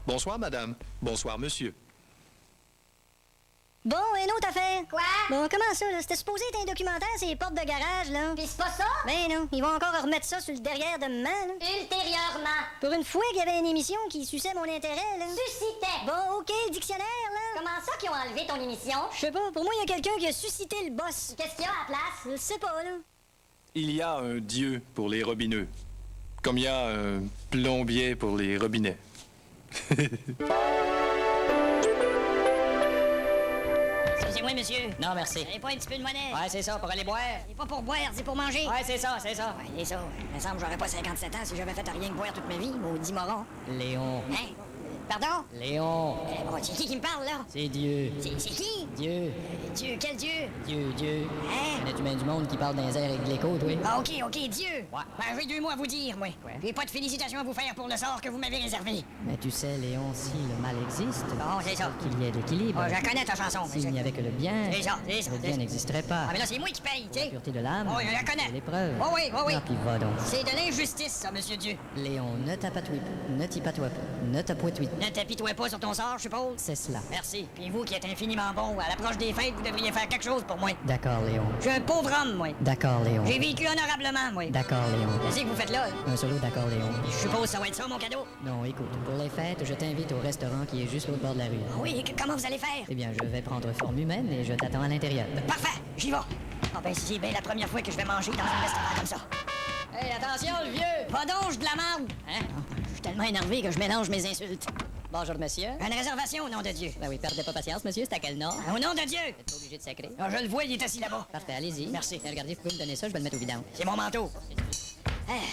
Bonsoir, madame. Bonsoir, monsieur. Bon, une autre affaire. Quoi? Bon, comment ça, là? C'était supposé être un documentaire, ces portes de garage, là. Pis c'est pas ça? Ben non, ils vont encore remettre ça sur le derrière de main, là. Ultérieurement. Pour une fois qu'il y avait une émission qui suçait mon intérêt, là. Suscitait. Bon, OK, le dictionnaire, là. Comment ça qu'ils ont enlevé ton émission? Je sais pas, pour moi, il y a quelqu'un qui a suscité le boss. Qu'est-ce qu'il y a à la place? Je sais pas, là. Il y a un dieu pour les robineux. Comme il y a un plombier pour les robinets. Excusez-moi, monsieur. Non, merci. Vous avez pas un petit peu de monnaie? Ouais, c'est ça, pour aller boire. C'est pas pour boire, c'est pour manger. Ouais, c'est ça, c'est ça. Ouais, c'est ça. Il me semble que j'aurais pas 57 ans si j'avais fait rien que boire toute ma vie, maudit moron. Léon. Hein? Pardon? Léon. Bon, c'est qui me parle, là? C'est Dieu. C'est qui? Dieu. Dieu, quel Dieu? Dieu. Hein? Connais-tu bien du monde qui parle dans les airs avec de l'écho, toi? Ah, OK, Dieu. Ouais. Ben, j'ai 2 mots à vous dire, moi. Ouais. J'ai pas de félicitations à vous faire pour le sort que vous m'avez réservé. Mais tu sais, Léon, si le mal existe, Bon, c'est ça. qu'il y ait de l'équilibre. Oh, je la connais, ta chanson. S'il n'y avait que le bien, C'est ça. le bien n'existerait pas. Ah, mais là, c'est moi qui paye, tu La sais. pureté de l'âme, Oh, je la connais. c'est l'épreuve. Oh, oui. Ah, puis va donc. C'est de l'injustice, ça, monsieur Dieu. Léon, ne t'apatouille pas, ne t'y patoie pas, ne t'appoitouille. Ne t'apitoie pas sur ton sort, je suppose. C'est cela. Merci. Puis vous qui êtes infiniment bon, à l'approche des fêtes, vous devriez faire quelque chose pour moi. D'accord, Léon. Je suis un pauvre homme, moi. D'accord, Léon. J'ai vécu honorablement, moi. D'accord, Léon. Qu'est-ce que vous faites là? Un solo d'accord, Léon. Je suppose que ça va être ça, mon cadeau. Non, écoute, pour les fêtes, je t'invite au restaurant qui est juste au bord de la rue. Ah oui, comment vous allez faire? Eh bien, je vais prendre forme humaine et je t'attends à l'intérieur. Parfait, j'y vais. Ah ben, c'est bien la première fois que je vais manger dans un restaurant comme ça. Hey, attention, le vieux! Pas donc, de la merde! Hein? Je suis tellement énervé que je mélange mes insultes. Bonjour, monsieur. Une réservation au nom de Dieu. Ben oui, perdez pas patience, monsieur, c'est à quel nom? Au nom de Dieu! Vous êtes pas obligé de sacrer. Ah, je le vois, il est assis là-bas. Parfait, allez-y. Merci. Regardez, vous pouvez me donner ça, je vais le mettre au vidange. C'est mon manteau.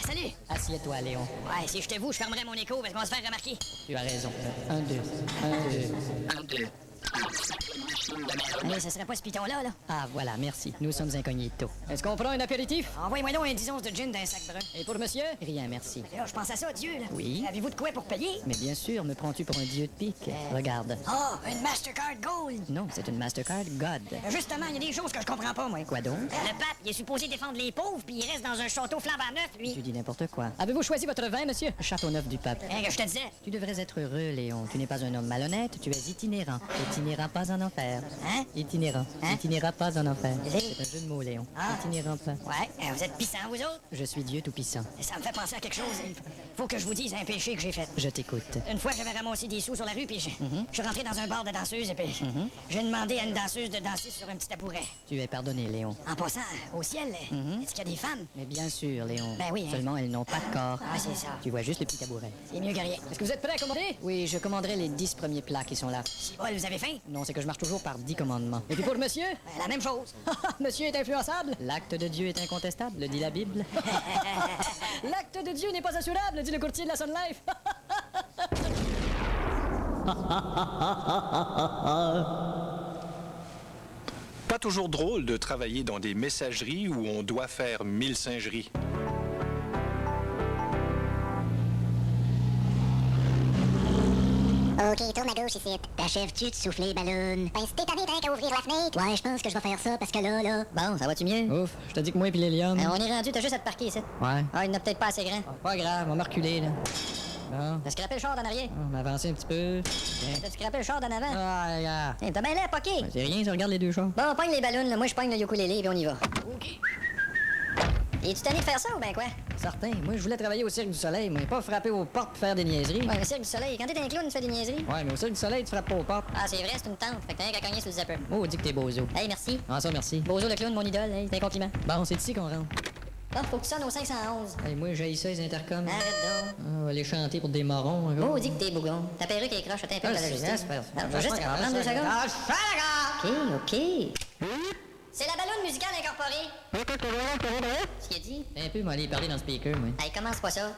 Salut! Assieds-toi, Léon. Ouais, si j'étais vous, je fermerais mon écho parce qu'on va se faire remarquer. Tu as raison. 1, 2. Allez, ça serait pas ce piton-là, là? Ah, voilà, merci. Nous sommes incognito. Est-ce qu'on prend un apéritif? Envoyez-moi donc un 10 onces de gin dans un sac brun. Et pour monsieur? Rien, merci. Là, je pense à ça, Dieu, là. Oui. Avez-vous de quoi pour payer? Mais bien sûr, me prends-tu pour un dieu de pique? Regarde. Ah, une Mastercard Gold! Non, c'est une Mastercard God. Justement, il y a des choses que je comprends pas, moi. Quoi donc? Le pape, il est supposé défendre les pauvres, puis il reste dans un château flambant neuf, lui. Tu dis n'importe quoi. Avez-vous choisi votre vin, monsieur? Châteauneuf du Pape. Hein, que je te disais? Tu devrais être heureux, Léon. Tu n'es pas un homme malhonnête, tu es itinérant. Itinérant pas en enfer. Hein? Itinérant. Hein? Itinérant pas en enfer. Lé- C'est un jeu de mots, Léon. Ah. Itinérant pas. Ouais, vous êtes pissants, vous autres? Je suis Dieu tout-puissant. Ça me fait penser à quelque chose. Il faut que je vous dise un péché que j'ai fait. Je t'écoute. Une fois, j'avais ramassé des sous sur la rue, puis je suis rentré dans un bar de danseuses, et puis j'ai demandé à une danseuse de danser sur un petit tabouret. Tu es pardonné, Léon. En passant, au ciel, est-ce qu'il y a des femmes? Mais bien sûr, Léon. Ben oui, hein. Seulement, elles n'ont pas de corps. Ah, c'est ça. Tu vois juste le petit tabouret. C'est mieux que rien. Est-ce que vous êtes prêts à commander? Oui, je commanderai les 10 premiers plats qui sont là. Si bol, vous avez faim? Non, c'est que je marche toujours par 10 commandements. Et puis pour monsieur? Ben, la même chose. Monsieur est influençable? L'acte de Dieu est incontestable, dit la Bible. L'acte de Dieu n'est pas assurable, dit le courtier de la Sun Life. Pas toujours drôle de travailler dans des messageries où on doit faire 1000 singeries. OK, tourne à gauche ici. T'achèves-tu de souffler les ballons? Ben, si t'es tanné, t'as qu'à ouvrir la fenêtre. Ouais, je pense que je vais faire ça parce que là... Bon, ça va-tu mieux? Ouf, je te dis que moi et puis l'hélium. On est rendu, t'as juste à te parquer ici. Ouais. Ah, il n'a peut-être pas assez grand. Pas grave, on va me reculer, là. Bon, T'as scrappé le char d'en arrière? on va avancer un petit peu. T'as scrappé le char d'en avant? Ah, regarde. Hey, t'as bien l'air poqué. C'est rien, je regarde les deux chars. Bon, pogne les ballons, là. Moi, je pogne le ukulélé, puis on y va. OK. Es-tu tanné de faire ça ou ben quoi? Certain, moi je voulais travailler au Cirque du Soleil, mais pas frapper aux portes pour faire des niaiseries. Ouais, le Cirque du Soleil. Quand t'es un clown, tu fais des niaiseries? Ouais, mais au Cirque du Soleil, tu frappes pas aux portes. Ah, c'est vrai, c'est une tente. Fait que t'as rien qu'à cogner sur le zapper. Oh, dis que t'es bozo. Hey, merci. Ah, ça, merci. Bozo le clown, mon idole. Hey, c'est un compliment. Bon, c'est ici qu'on rentre. Bon, faut que tu sonnes au 511. Hey, moi, j'ai ça, les intercoms. Arrête donc. Ah, on va aller chanter pour des morons. un gars. Maudit que t'es bougon. Ta perruque est croche, t'as un peu de la logistique. Je vais juste Ah, prendre 2 secondes. Ah, je fais la gare! OK, OK. C'est la ballonne musicale incorporée. Ce qu'il a dit? Un peu, moi, aller parler dans le speaker, moi. Hey, commence pas ça.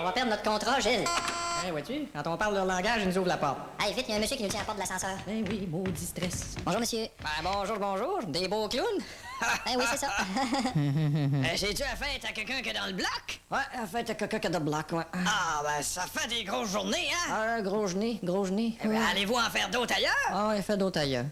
On va perdre notre contrat, Gilles. Hein, vois-tu? Quand on parle leur langage, ils nous ouvrent la porte. Allez, vite, il y a un monsieur qui nous tient à la porte de l'ascenseur. Eh oui, maudit stress. Bonjour, monsieur. Ben bonjour. Des beaux clowns. Eh oui, c'est ça. C'est-tu la fête à quelqu'un qui est dans le bloc? Ouais, la fête à quelqu'un qui est dans le bloc, ouais. Ah, ben ça fait des grosses journées, hein? Ah, gros genet. Eh ben, allez-vous en faire d'autres ailleurs? Ah ouais, fais d'autres ailleurs.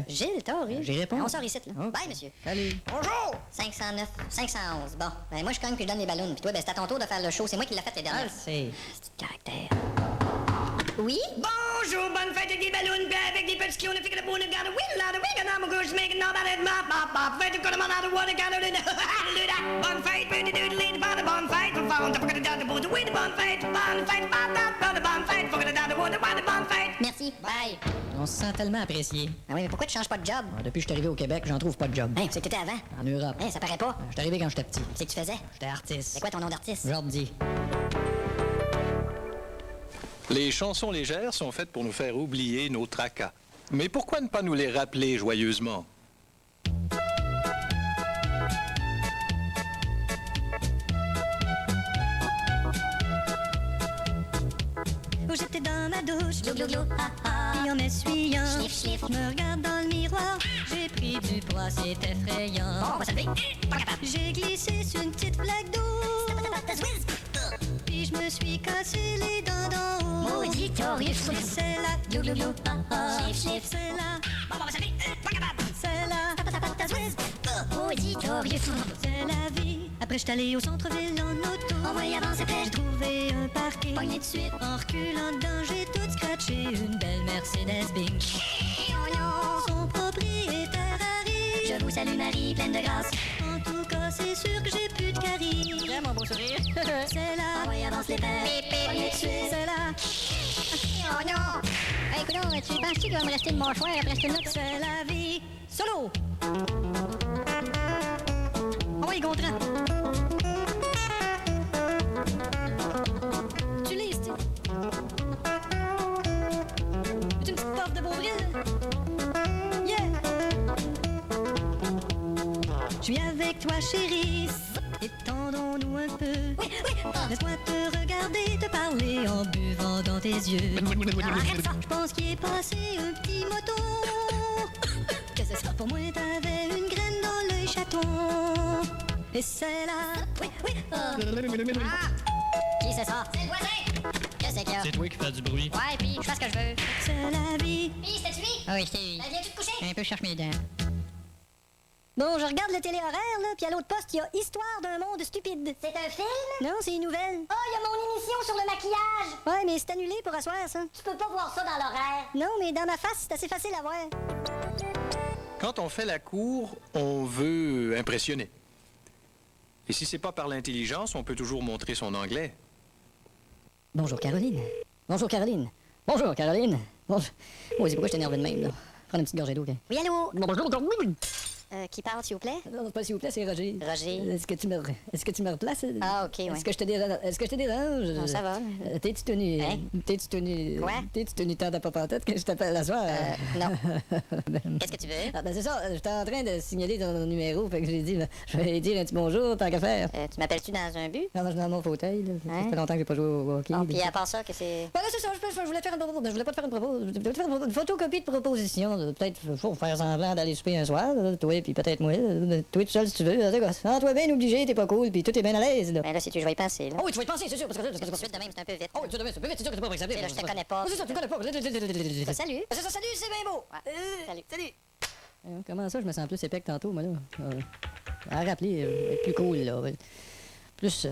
Gilles, t'as horrible. J'y réponds. On sort ici, là. Ok. Bye, monsieur. Salut. Bonjour! 509, 511. Bon, ben moi, je cogne puis je donne les ballons. Puis toi, ben c'est à ton tour de faire le show. C'est moi qui l'ai fait les Ah, dernières. c'est... C'est de caractère. Oui? Bonjour, bonne fête avec des ballons, puis avec des petits clowns, fait que le boule, got a wheel, out of wig, and I'm a goose, making all that mop, fête, got a man out of water, got a bonne fête, pretty doodly, bonne fête, found to forget down the boot, with bonne fête, bonne fête, forget down the water, bonne fête. Merci. Bye. On se sent tellement apprécié. Ah oui, mais pourquoi tu changes pas de job? Depuis que je suis arrivé au Québec, j'en trouve pas de job. Hein, c'est que t'étais avant. En Europe. Hein, ça paraît pas. Je suis arrivé quand j'étais petit. C'est que tu faisais? J'étais artiste. C'est quoi ton nom d'artiste? Jordi. Les chansons légères sont faites pour nous faire oublier nos tracas. Mais pourquoi ne pas nous les rappeler joyeusement? Où j'étais dans ma douche, Glou, glou, glou, ah, ah. et en m'essuyant, Schlif, schlif. je me regarde dans le miroir, j'ai pris du poids, c'est effrayant. Bon, on va se lever. Pas capable. J'ai glissé sur une petite flaque d'eau, puis je me suis cassé les dents d'en haut. Maudit torif. C'est la Glou, glou, glou, ah, ah. Schlif, schlif. c'est la, Bon, on va se lever. Pas capable. c'est la, Maudit torif. c'est la vie. Après je suis allé au centre-ville en auto, On va y avancer, j'ai prête. trouvé un parking. Pogné de suite. En reculant dedans, j'ai tout scratché, une belle Mercedes-Benz. Son propriétaire arrive. Je vous salue, Marie, pleine de grâce. En tout cas, c'est sûr que j'ai plus de caries. J'aime mon beau sourire. C'est là, On va y avancer, prête. Pogné de suite. c'est là, Oh non! Hey, écoute, tu penses-tu qu'il va me rester de mon choix après ce film-là? c'est la vie. Solo! Oh oui, Gontran. Tu lis, tu. Veux-tu une petite porte de Beauvril? Yeah! Je suis avec toi, chérie. Étendons-nous un peu. Oui, oui! Ah. Laisse-moi te regarder, te parler en buvant dans tes yeux. Arrête ça! Je pense qu'il est passé un petit moto. Qu'est-ce que c'est ça? Pour moi, t'avais une graine dans l'œil chaton. Et c'est là. Oui, oui! Ah! Qui c'est ça? C'est le voisin! Qu'est-ce qu'il y a? C'est toi qui fais du bruit. Ouais, puis je fais ce que je veux. C'est la vie. Puis, c'est lui? Ah oui, c'est lui. Ben, viens-tu te coucher? Un peu cherche mes dents. Bon, je regarde le télé-horaire, là, puis à l'autre poste, il y a Histoire d'un monde stupide. C'est un film? Non, c'est une nouvelle. Oh, il y a mon émission sur le maquillage! Ouais, mais c'est annulé pour asseoir, ça. Tu peux pas voir ça dans l'horaire. Non, mais dans ma face, c'est assez facile à voir. Quand on fait la cour, on veut impressionner. Et si c'est pas par l'intelligence, on peut toujours montrer son anglais. Bonjour, Caroline. Bonjour, Caroline. Bonjour, Caroline. Bonjour. Oh, c'est pourquoi je t'énerve de même, là. Prends une petite gorgée d'eau, OK? Oui, allô? Bonjour, Caroline. Qui parle, s'il vous plaît? Non, c'est pas s'il vous plaît, c'est Roger. Roger. Est-ce que tu me replaces? Ah, OK, ouais. Est-ce que je te dérange? Est-ce que je te dérange? Non, ça va. T'es-tu tenu? Hein? T'es-tu tenu? Quoi? T'es-tu tenu tant de pas en tête que je t'appelle la soir? Non. Qu'est-ce que tu veux? Ah, ben c'est ça, j'étais en train de signaler ton numéro, fait que j'ai dit, ben, je vais lui dire un petit bonjour, tant qu'à faire. Tu m'appelles-tu dans un but? Non, non, je suis dans mon fauteuil, là. Ça Hein? fait longtemps que j'ai pas joué au hockey. Oh, puis à part ça, que c'est... Ben là, c'est ça, je voulais faire je voulais pas te faire une proposition. Je voulais te faire une photocopie de proposition. Peut-être faut faire semblant d'aller souper un soir, là, toi, puis peut-être moi. Toi tout seul si tu veux. Toi bien obligé, t'es pas cool, puis tout est bien à l'aise. Là. Ben là, si tu veux y passer, là. Oh oui, tu vas y penser, c'est sûr. Parce que Tout de suite de même, c'est un peu vite. Oh oui, tu vas c'est sûr que c'est pas accepté. Tu sais, là, je te connais pas. C'est ça, tu me connais pas. Salut. C'est ça, salut, c'est bien beau. Salut. Salut. Comment ça, je me sens plus épais que tantôt, moi, là? À rappeler, être plus cool, là. Plus,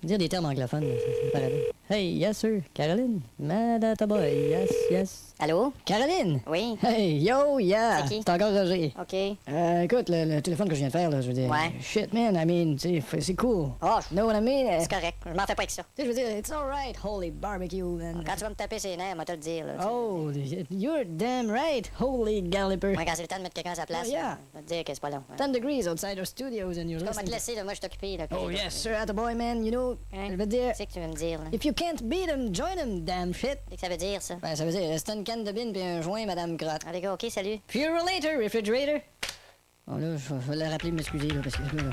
dire des termes anglophones, ça me paraît bien. Hey, yes, sir. Caroline. Madata boy. Yes, yes. Allô? Caroline! Oui. Hey, yo, yeah! C'est qui? C'est encore Roger. OK. Écoute, le téléphone que je viens de faire, là, je veux dire... Ouais. Shit, man, I mean, tu sais, c'est cool. Oh, Know what I mean? c'est correct. Je m'en fais pas avec ça. Tu sais, je veux dire, it's alright, holy barbecue, man. Quand tu vas me taper ses nerfs, moi te le dire, là. Oh, you're damn right, holy galloper. Moi, quand c'est le temps de mettre quelqu'un à sa place, Oh, yeah. là, je vais te dire que c'est pas long. 10 degrees outside our studios and you're On va te listening... laisser, là. Moi, je suis occupé, là. Oh, yes, sir, attaboy, man, you know, Hein? je veux dire... Qu'est-ce que tu veux me dire, là? If you can't beat 'em, join 'em, damn shit. Qu'est-ce que ça veut dire, ça? Ben, ça veut dire, c'est une canne de bine puis un joint, madame Crotte. Ah, les gars, OK, salut. Pure later, refrigerator. Bon, là, je vais le rappeler, m'excuser, là, parce que là...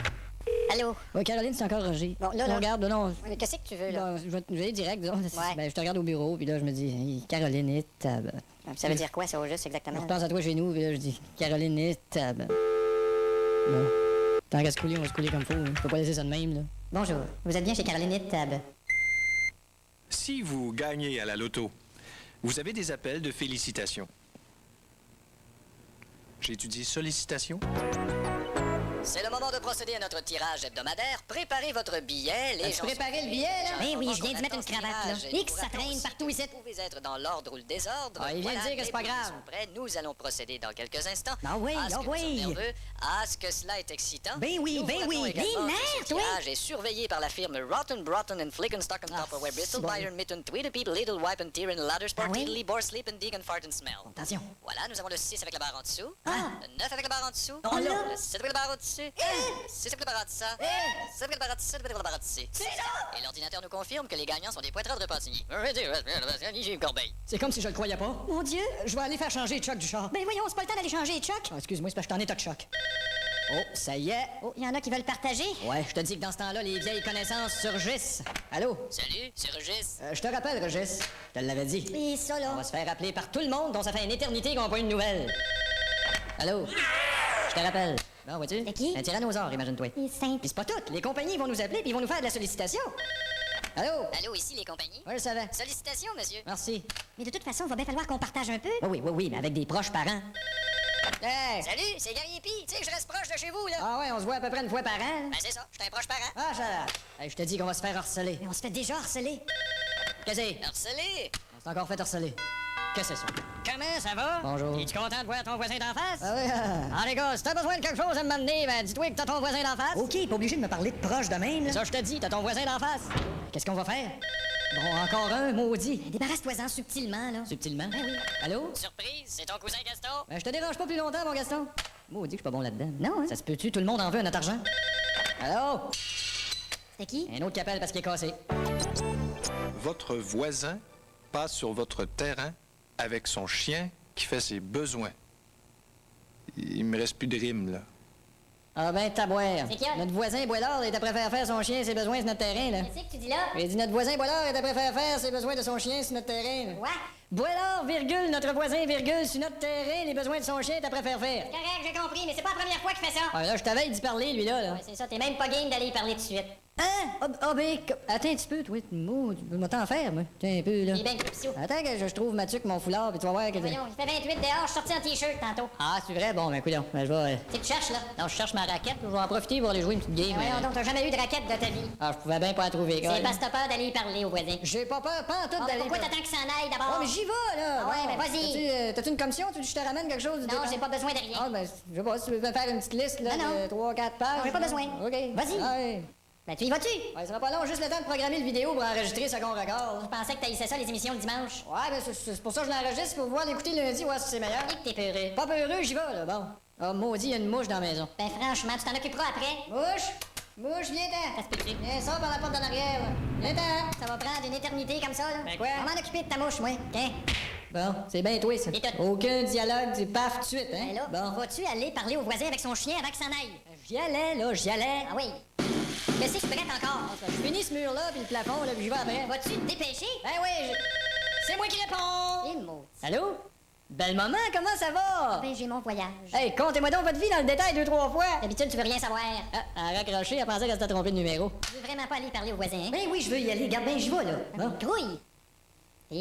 Allô? Oui, Caroline, c'est encore Roger. Bon, là, On regarde, non. Ouais, mais qu'est-ce que tu veux, là? Bon, je vais aller direct, disons. Ouais. Ben, je te regarde au bureau, puis là, je me dis, hey, Caroline est tab. Ça veut dire quoi, ça, au juste, Je exactement? repense à toi chez nous, puis là, je dis, Caroline est tab. Bon. Tant qu'à se couler, on va se couler comme faut. Hein. Je peux pas laisser ça de même, là. Bonjour, vous êtes bien chez Caroline Tab. Si vous gagnez à la loto, vous avez des appels de félicitations. J'ai étudié sollicitation. C'est le moment de procéder à notre tirage hebdomadaire. Préparez votre billet. Les gens préparé le billet, là? Ben oui, je viens d'y mettre une cravate, là. X, ça traîne partout ici. Vous pouvez être dans l'ordre ou le désordre. Ah, il vient de dire que c'est pas les billets grave. sont prêts. Nous allons procéder dans quelques instants. Ah oui, À ce ah que nous oui. sommes nerveux, à ce que cela est excitant. Ben oui, Nous ben vous rappelons oui. également Les que nerfs, ce oui. tirage est surveillé par la firme Rotten, Broughton and Flickenstock and Tupperware, Bristol, bon. Byron, Mitten, Tweedlepeep, Little Wipe and Tear and Ladder Sport, Ah oui? Tiddly, Bore, Sleep and Dig and Fart and Smell. Attention. Voilà, nous avons le 6 avec la barre en dessous. Ah. Le 9 avec la barre en dessous. On l'a. Le 7 avec la barre au-dessus. Le 6 avec la barre en dessous. 7 avec la barre en dessous, 7 avec la barre en dessous. C'est ça! Et l'ordinateur nous confirme que les gagnants sont des poitrins de repentigny. Corbeil. C'est comme si je le croyais pas. Mon Dieu! Je vais aller faire changer Chuck du char. Ben voyons, c'est pas le temps d'aller changer les chocs. Ah, excuse-moi, c'est parce que je t'en ai toc choc. Oh, ça y est. Oh, il y en a qui veulent partager. Ouais, je te dis que dans ce temps-là, les vieilles connaissances surgissent. Allô? Salut, c'est Régis. Je te rappelle, Régis. Je te l'avais dit. Et ça, On là. va se faire appeler par tout le monde dont ça fait une éternité qu'on n'a pas eu de nouvelles. Allô? Je te rappelle. Bon, vois-tu? C'est qui? Un tyrannosaure, imagine-toi. C'est simple. Puis c'est pas tout. Les compagnies vont nous appeler puis ils vont nous faire de la sollicitation. Allô? Allô, ici les compagnies. Ouais, je savais. Sollicitations, monsieur. Merci. Mais de toute façon, il va bien falloir qu'on partage un peu. Oui, mais avec des proches parents. Hey! Salut, c'est Gary P. Tu sais que je reste proche de chez vous, là. Ah ouais, on se voit à peu près une fois par an. là. Ben c'est ça, je suis un proche parent. Ah, ça... Hey, je te dis qu'on va se faire harceler. Mais on se fait déjà harceler. Qu'est-ce que c'est? Harcelé. On s'est encore fait harceler. Qu'est-ce que c'est ça? Comment ça va? Bonjour. Es-tu content de voir ton voisin d'en face? Ah oui, Ah les gars, si t'as besoin de quelque chose à me m'amener, ben dis-toi que t'as ton voisin d'en face. OK, pas obligé de me parler de proche de même. là. Ça, je te dis, t'as ton voisin d'en face. Qu'est-ce qu'on va faire? Bon, encore un, maudit. Débarrasse-toi-en subtilement, là. Subtilement. Ben oui. Allô? Surprise, c'est ton cousin Gaston. Ben, je te dérange pas plus longtemps, mon Gaston. Maudit que je suis pas bon là-dedans. Non, hein? Ça se peut-tu? Tout le monde en veut, notre argent. Allô? C'était qui? Un autre qui appelle parce qu'il est cassé. Votre voisin passe sur votre terrain avec son chien qui fait ses besoins. Il me reste plus de rimes, là. Ah ben, taboire. C'est qui? Notre voisin Boilard est après faire son chien et ses besoins sur notre terrain, là. Qu'est-ce que tu dis là? J'ai dit notre voisin Boilard est après faire ses besoins de son chien sur notre terrain. là. Quoi? Boilard, virgule, notre voisin, virgule, sur notre terrain, les besoins de son chien est après faire. Correct, j'ai compris, mais c'est pas la première fois qu'il fait ça. Ah, là, je t'avais d'y parler, lui, là. Ouais, c'est ça, t'es même pas game d'aller y parler tout de suite. Hein? Attends un petit peu, toi. Moi, tu peux t'en faire, moi. Tiens un peu, là. Il est bien cryptio. Attends que je trouve ma tuque, mon foulard, puis tu vas voir que... Voyons, il fait 28 dehors, je suis sorti en t-shirt tantôt. Ah, c'est vrai? Bon, ben, coudonc. Ben, je vais... Tu te cherches, là? Non, je cherche ma raquette, je vais en profiter pour aller jouer une petite game. Voyons donc, t'as jamais eu de raquette de ta vie. Ah, je pouvais bien pas la trouver, C'est gars. parce que t'as peur d'aller y parler aux voisins. J'ai pas peur, pas en tout Bon, d'aller... pourquoi t'attends qu'il s'en aille d'abord? Oh, mais j'y vais, là! Ah ouais, ben, vas-y. T'as-tu une commission? Tu veux que je te ramène quelque chose? Non, j'ai pas besoin de rien. Ah, ben, je sais pas, si tu veux me faire une petite liste, là, Non, non. de 3-4 pages. Non, j'ai pas besoin. OK. Vas-y. Ah, ouais. Ben, tu y vas-tu? Ouais, ça sera pas long, juste le temps de programmer le vidéo pour enregistrer ce qu'on regarde. Je pensais que t'haïssais ça, les émissions le dimanche. Ouais, ben, c'est pour ça que je l'enregistre, pour pouvoir l'écouter lundi, voir si c'est meilleur. Et que t'es peureux. Pas peureux, j'y vais, là, bon. Ah, maudit, il y a une mouche dans la maison. Ben, franchement, tu t'en occuperas après. Mouche! Mouche, viens-t'en! Ça se peut-tu? Viens, sors par la porte d'en arrière, là. Viens-t'en! Ça va prendre une éternité comme ça, là. Ben quoi? On va m'en occuper de ta mouche, moi. Tiens. Bon, c'est bien toi, ça. Et tout. Aucun dialogue, c'est paf tout de suite, hein? Ben là, Bon. vas-tu aller parler au voisin avec son chien avant qu'il s'en aille? J'y allais, là, j'y allais. Ah oui. Qu'est-ce que tu prêtes encore? Je finis ce mur-là, puis le plafond, là, puis j'y vais après. Vas-tu te dépêcher? Ben oui, c'est moi qui réponds! Et maudit. Allô? Belle maman, comment ça va? Ben, j'ai mon voyage. Hey, contez-moi donc votre vie dans le détail 2-3 fois. D'habitude, tu veux rien savoir. Ah, elle a raccroché, elle pensait qu'elle s'était trompée de numéro. Tu veux vraiment pas aller parler au voisin, hein? Ben oui, je veux y aller, garde bien, j'y vais, là. Bon. Grouille.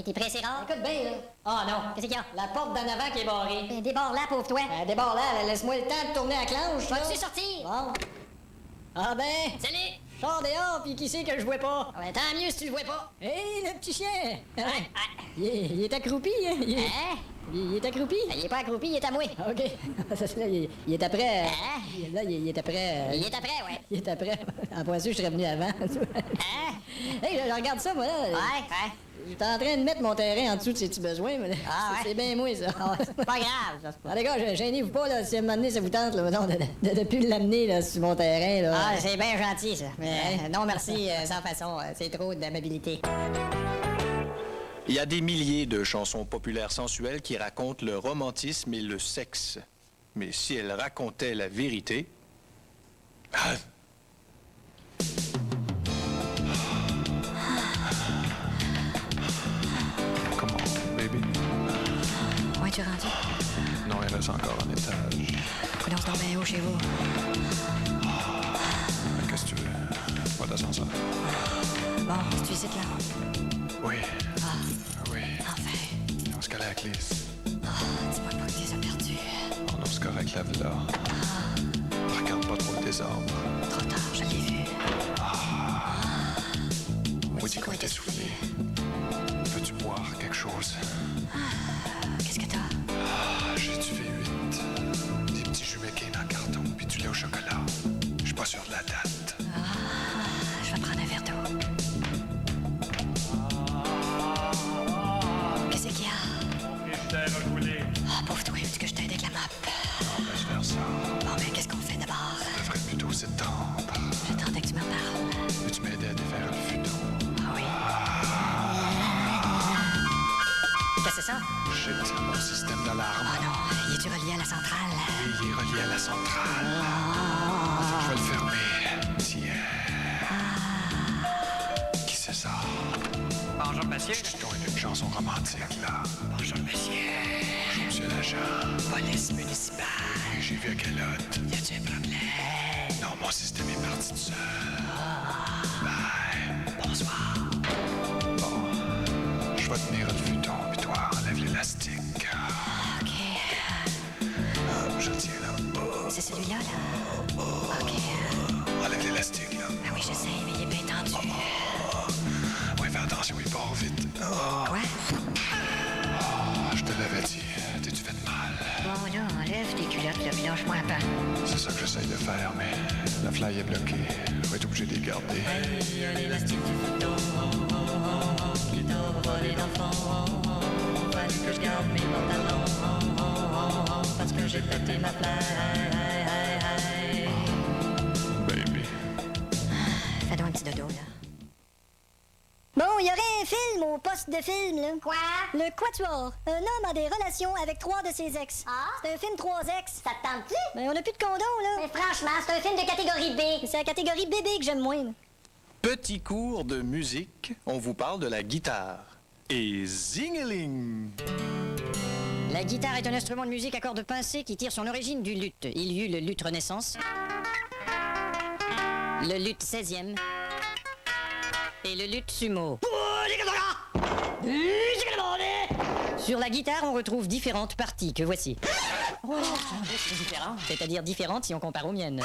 T'es pressé rare? Écoute bien, là. Ah non. Qu'est-ce qu'il y a? La porte d'en avant qui est barrée. Ben, déborde là, pauvre toi. Débarre là, laisse-moi le temps de tourner la clenche, là. Vas-tu sortir? Bon. Ah ben, Salut! je sors dehors, puis qui sait que je vois pas? Ah ben, tant mieux si tu le vois pas. Hé, le petit chien! Il est accroupi, hein? Hein? Il est accroupi? Ben, il est pas accroupi, il est à moi. OK. Là, il est après... Hein? Là, il est après... Il est après, ouais. Il est après... En point sûr, je serais venu avant. Hein? Hey, je regarde ça, moi, là. Ouais. J'étais en train de mettre mon terrain en dessous de ses petits besoins, mais Ah, ouais. c'est bien moi, ça. C'est pas grave, ça. Ah, les gars, gênez-vous pas, là, si à un moment donné, ça vous tente, là, mettons, de plus l'amener, là, sur mon terrain, là. Ah, c'est bien gentil, ça. Mais non, merci, sans façon. C'est trop d'amabilité. Il y a des milliers de chansons populaires sensuelles qui racontent le romantisme et le sexe. Mais si elles racontaient la vérité... Ah, es-tu rendu? Non, il reste encore un étage. Coudonc, c'est donc bien haut chez vous. Qu'est-ce que tu veux? Pas d'ascenseur. Bon, c'est ici, là. Oui. Ah, Oui. enfin. On se calait avec Lise. Dis-moi pas que tu les as perdus. On se correct, lave-là. Regarde pas trop le désordre. Trop tard, je l'ai vu. Oui, dis qu'on est essoufflé. Veux-tu boire quelque chose? Qu'est-ce que t'as? J'ai du V8. Des petits jus McCain en carton, puis du lait au chocolat. Je suis pas sûr de la date. Je vais prendre un verre d'eau. Qu'est-ce qu'il y a? Ah, pauvre toi, veux-tu que je t'aide avec la map? On laisse faire ça. Bon, ben, qu'est-ce qu'on fait d'abord? On devrait plutôt s'étendre. J'attendais que tu m'en parles. Veux-tu m'aider à défaire le futon? Ah oui. Qu'est-ce que c'est ça? Shit, mon système d'alarme. Oh non, il est-tu relié à la centrale? Oui, il est relié à la centrale. Je vais le fermer. Tiens. Qui c'est ça? Bonjour, monsieur. Je dois une chanson romantique, là. Bonjour, monsieur. Bonjour, monsieur l'agent. Police municipale. Oui, j'ai vu à Calotte. Y a-tu un problème? Non, mon système est parti tout seul. Bye. Bonsoir. Bon, je vais tenir le futon, puis toi, enlève l'élastique. OK. Je tiens là. C'est celui-là, là? OK. Enlève l'élastique, là. Ben oui, je sais, mais il est bien tendu. Oui, fais attention, il part vite. Quoi? Je te l'avais dit. T'es-tu fait de mal? Bon, là, enlève tes culottes, là, puis lâche-moi un peu. C'est ça que j'essaye de faire, mais la fly est bloquée. Je vais être obligé de les garder. L'élastique du futon, qui t'a volé d'enfant. Fallu que je garde mes pantalons, parce que j'ai pété ma plaie. Baby. Fais donc un petit dodo, là. Bon, il y aurait un film au poste de film, là. Quoi? Le Quatuor. Un homme a des relations avec 3 de ses ex. Ah? C'est un film 3 ex. Ça te tente-tu? Mais on n'a plus de condom, là. Mais franchement, c'est un film de catégorie B. C'est la catégorie bébé que j'aime moins. là. Petit cours de musique, on vous parle de la guitare. Et zingeling! La guitare est un instrument de musique à cordes pincées qui tire son origine du luth. Il y eut le luth Renaissance, le luth 16e et le luth sumo. Sur la guitare, on retrouve différentes parties que voici. C'est-à-dire différentes si on compare aux miennes.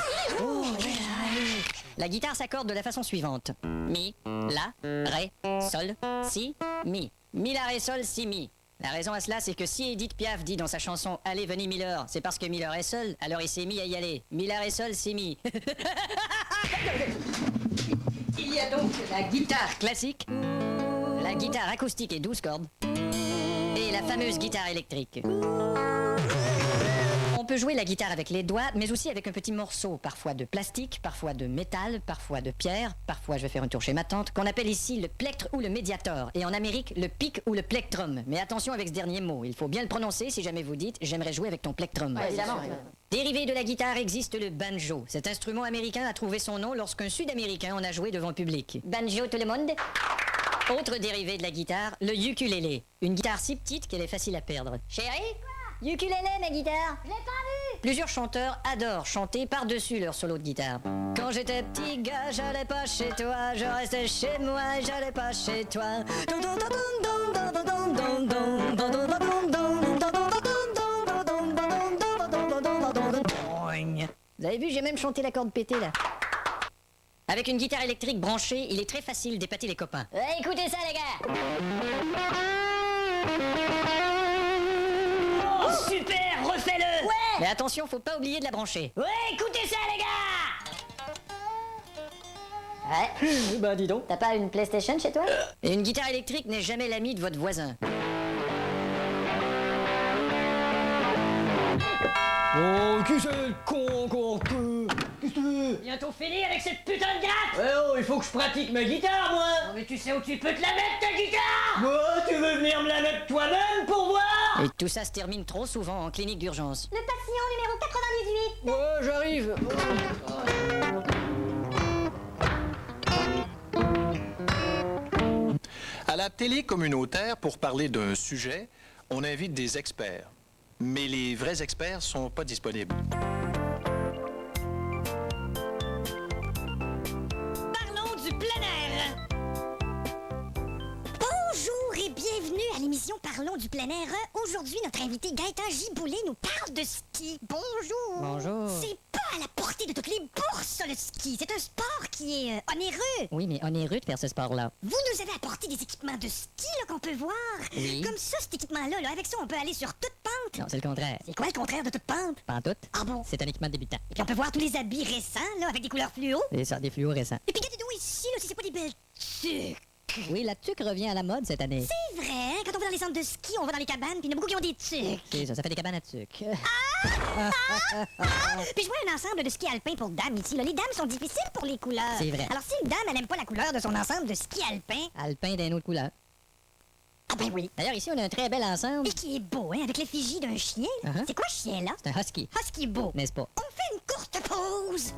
La guitare s'accorde de la façon suivante. Mi, la, ré, sol, si, mi. Mi, la, ré, sol, si, mi. La raison à cela, c'est que si Edith Piaf dit dans sa chanson « Allez, venez Miller », c'est parce que Miller est seul, alors il s'est mis à y aller. Mi, la, ré, sol, si, mi. Il y a donc la guitare classique, la guitare acoustique et 12 cordes, et la fameuse guitare électrique. On peut jouer la guitare avec les doigts, mais aussi avec un petit morceau, parfois de plastique, parfois de métal, parfois de pierre, parfois je vais faire un tour chez ma tante, qu'on appelle ici le plectre ou le médiator, et en Amérique, le pic ou le plectrum. Mais attention avec ce dernier mot, il faut bien le prononcer si jamais vous dites « j'aimerais jouer avec ton plectrum ». Évidemment. Dérivé de la guitare existe le banjo. Cet instrument américain a trouvé son nom lorsqu'un Sud-Américain en a joué devant le public. Banjo tout le monde? Autre dérivé de la guitare, le ukulélé. Une guitare si petite qu'elle est facile à perdre. Chérie? Ukulélé, ma guitare. Je l'ai pas vu! Plusieurs chanteurs adorent chanter par-dessus leur solo de guitare. Quand j'étais petit gars, j'allais pas chez toi, je restais chez moi, j'allais pas chez toi. Vous avez vu, j'ai même chanté la corde pétée là. Avec une guitare électrique branchée, il est très facile d'épater les copains. Écoutez ça, les gars! Oh super, refais-le! Ouais! Mais attention, faut pas oublier de la brancher. Ouais, écoutez ça, les gars! Ouais. Bah dis donc. T'as pas une PlayStation chez toi? Et une guitare électrique n'est jamais l'ami de votre voisin. Oh, qui c'est le con encore que... Qu'est-ce que tu... Bientôt fini avec cette putain de gratte! Eh oh, il faut que je pratique ma guitare, moi. Non mais tu sais où tu peux te la mettre ta guitare! Quoi, tu veux venir me la mettre toi-même pour voir? Et tout ça se termine trop souvent en clinique d'urgence. Le patient numéro 98. Ouais, j'arrive. À la télé communautaire, pour parler d'un sujet, on invite des experts. Mais les vrais experts sont pas disponibles. Parlons du plein air. Bonjour et bienvenue à l'émission Parlons du plein air. Aujourd'hui, notre invité Gaëtan Giboulet nous parle de ski. Bonjour. Bonjour. C'est pas à la portée de toutes les bourses, le ski. C'est un sport qui est onéreux. Oui, mais onéreux de faire ce sport-là. Vous nous avez apporté des équipements de ski là, qu'on peut voir. Oui. Comme ça, cet équipement-là, là, avec ça, on peut aller sur toute pente. Non, c'est le contraire. C'est quoi le contraire de toute pente? Pantoute. Ah bon? C'est un équipement de débutant. Et puis on peut voir tous les habits récents, là, avec des couleurs fluo. C'est ça, des fluorescents. Et puis regardez-nous ici, là, si c'est pas des belles tuques. Oui, la tuque revient à la mode cette année. C'est vrai, hein? Quand on va dans les centres de ski, on va dans les cabanes, puis il y en a beaucoup qui ont des tuques. C'est ça, ça fait des cabanes à tuque. Puis je vois un ensemble de ski alpin pour dames ici. Là. Les dames sont difficiles pour les couleurs. C'est vrai. Alors si une dame, elle aime pas la couleur de son ensemble de ski alpin, Alpin d'un autre couleur. ah ben oui. D'ailleurs, ici, on a un très bel ensemble. Et qui est beau, hein, avec l'effigie d'un chien. Là. Uh-huh. C'est quoi ce chien-là? C'est un husky, Husky beau. n'est-ce pas? On fait une courte pause.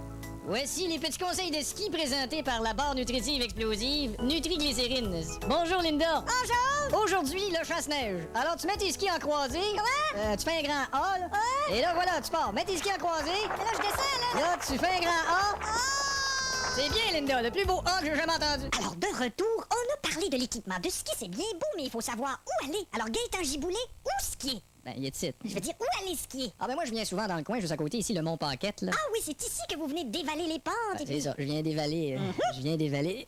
Voici les petits conseils de ski présentés par la barre nutritive explosive Nutri-Glycérine. Bonjour Linda. Bonjour. Aujourd'hui, le chasse-neige. Alors, tu mets tes skis en croisée. Comment? Tu fais un grand A, là. Et là, voilà, tu pars. Mets tes skis en croisée. Et là, je descends, là. Là, tu fais un grand A. C'est bien, Linda. Le plus beau A que j'ai jamais entendu. Alors, de retour, on a parlé de l'équipement de ski. C'est bien beau, mais il faut savoir où aller. Alors, Gaëtan Giboulet, où skier? Ben, il est de site. Je veux dire, où aller skier? Ah, ben moi, je viens souvent dans le coin, juste à côté, ici, le Mont Paquette, là. Ah oui, c'est ici que vous venez de dévaler les pentes. Ah, et c'est puis- ça, je viens dévaler. Je viens dévaler.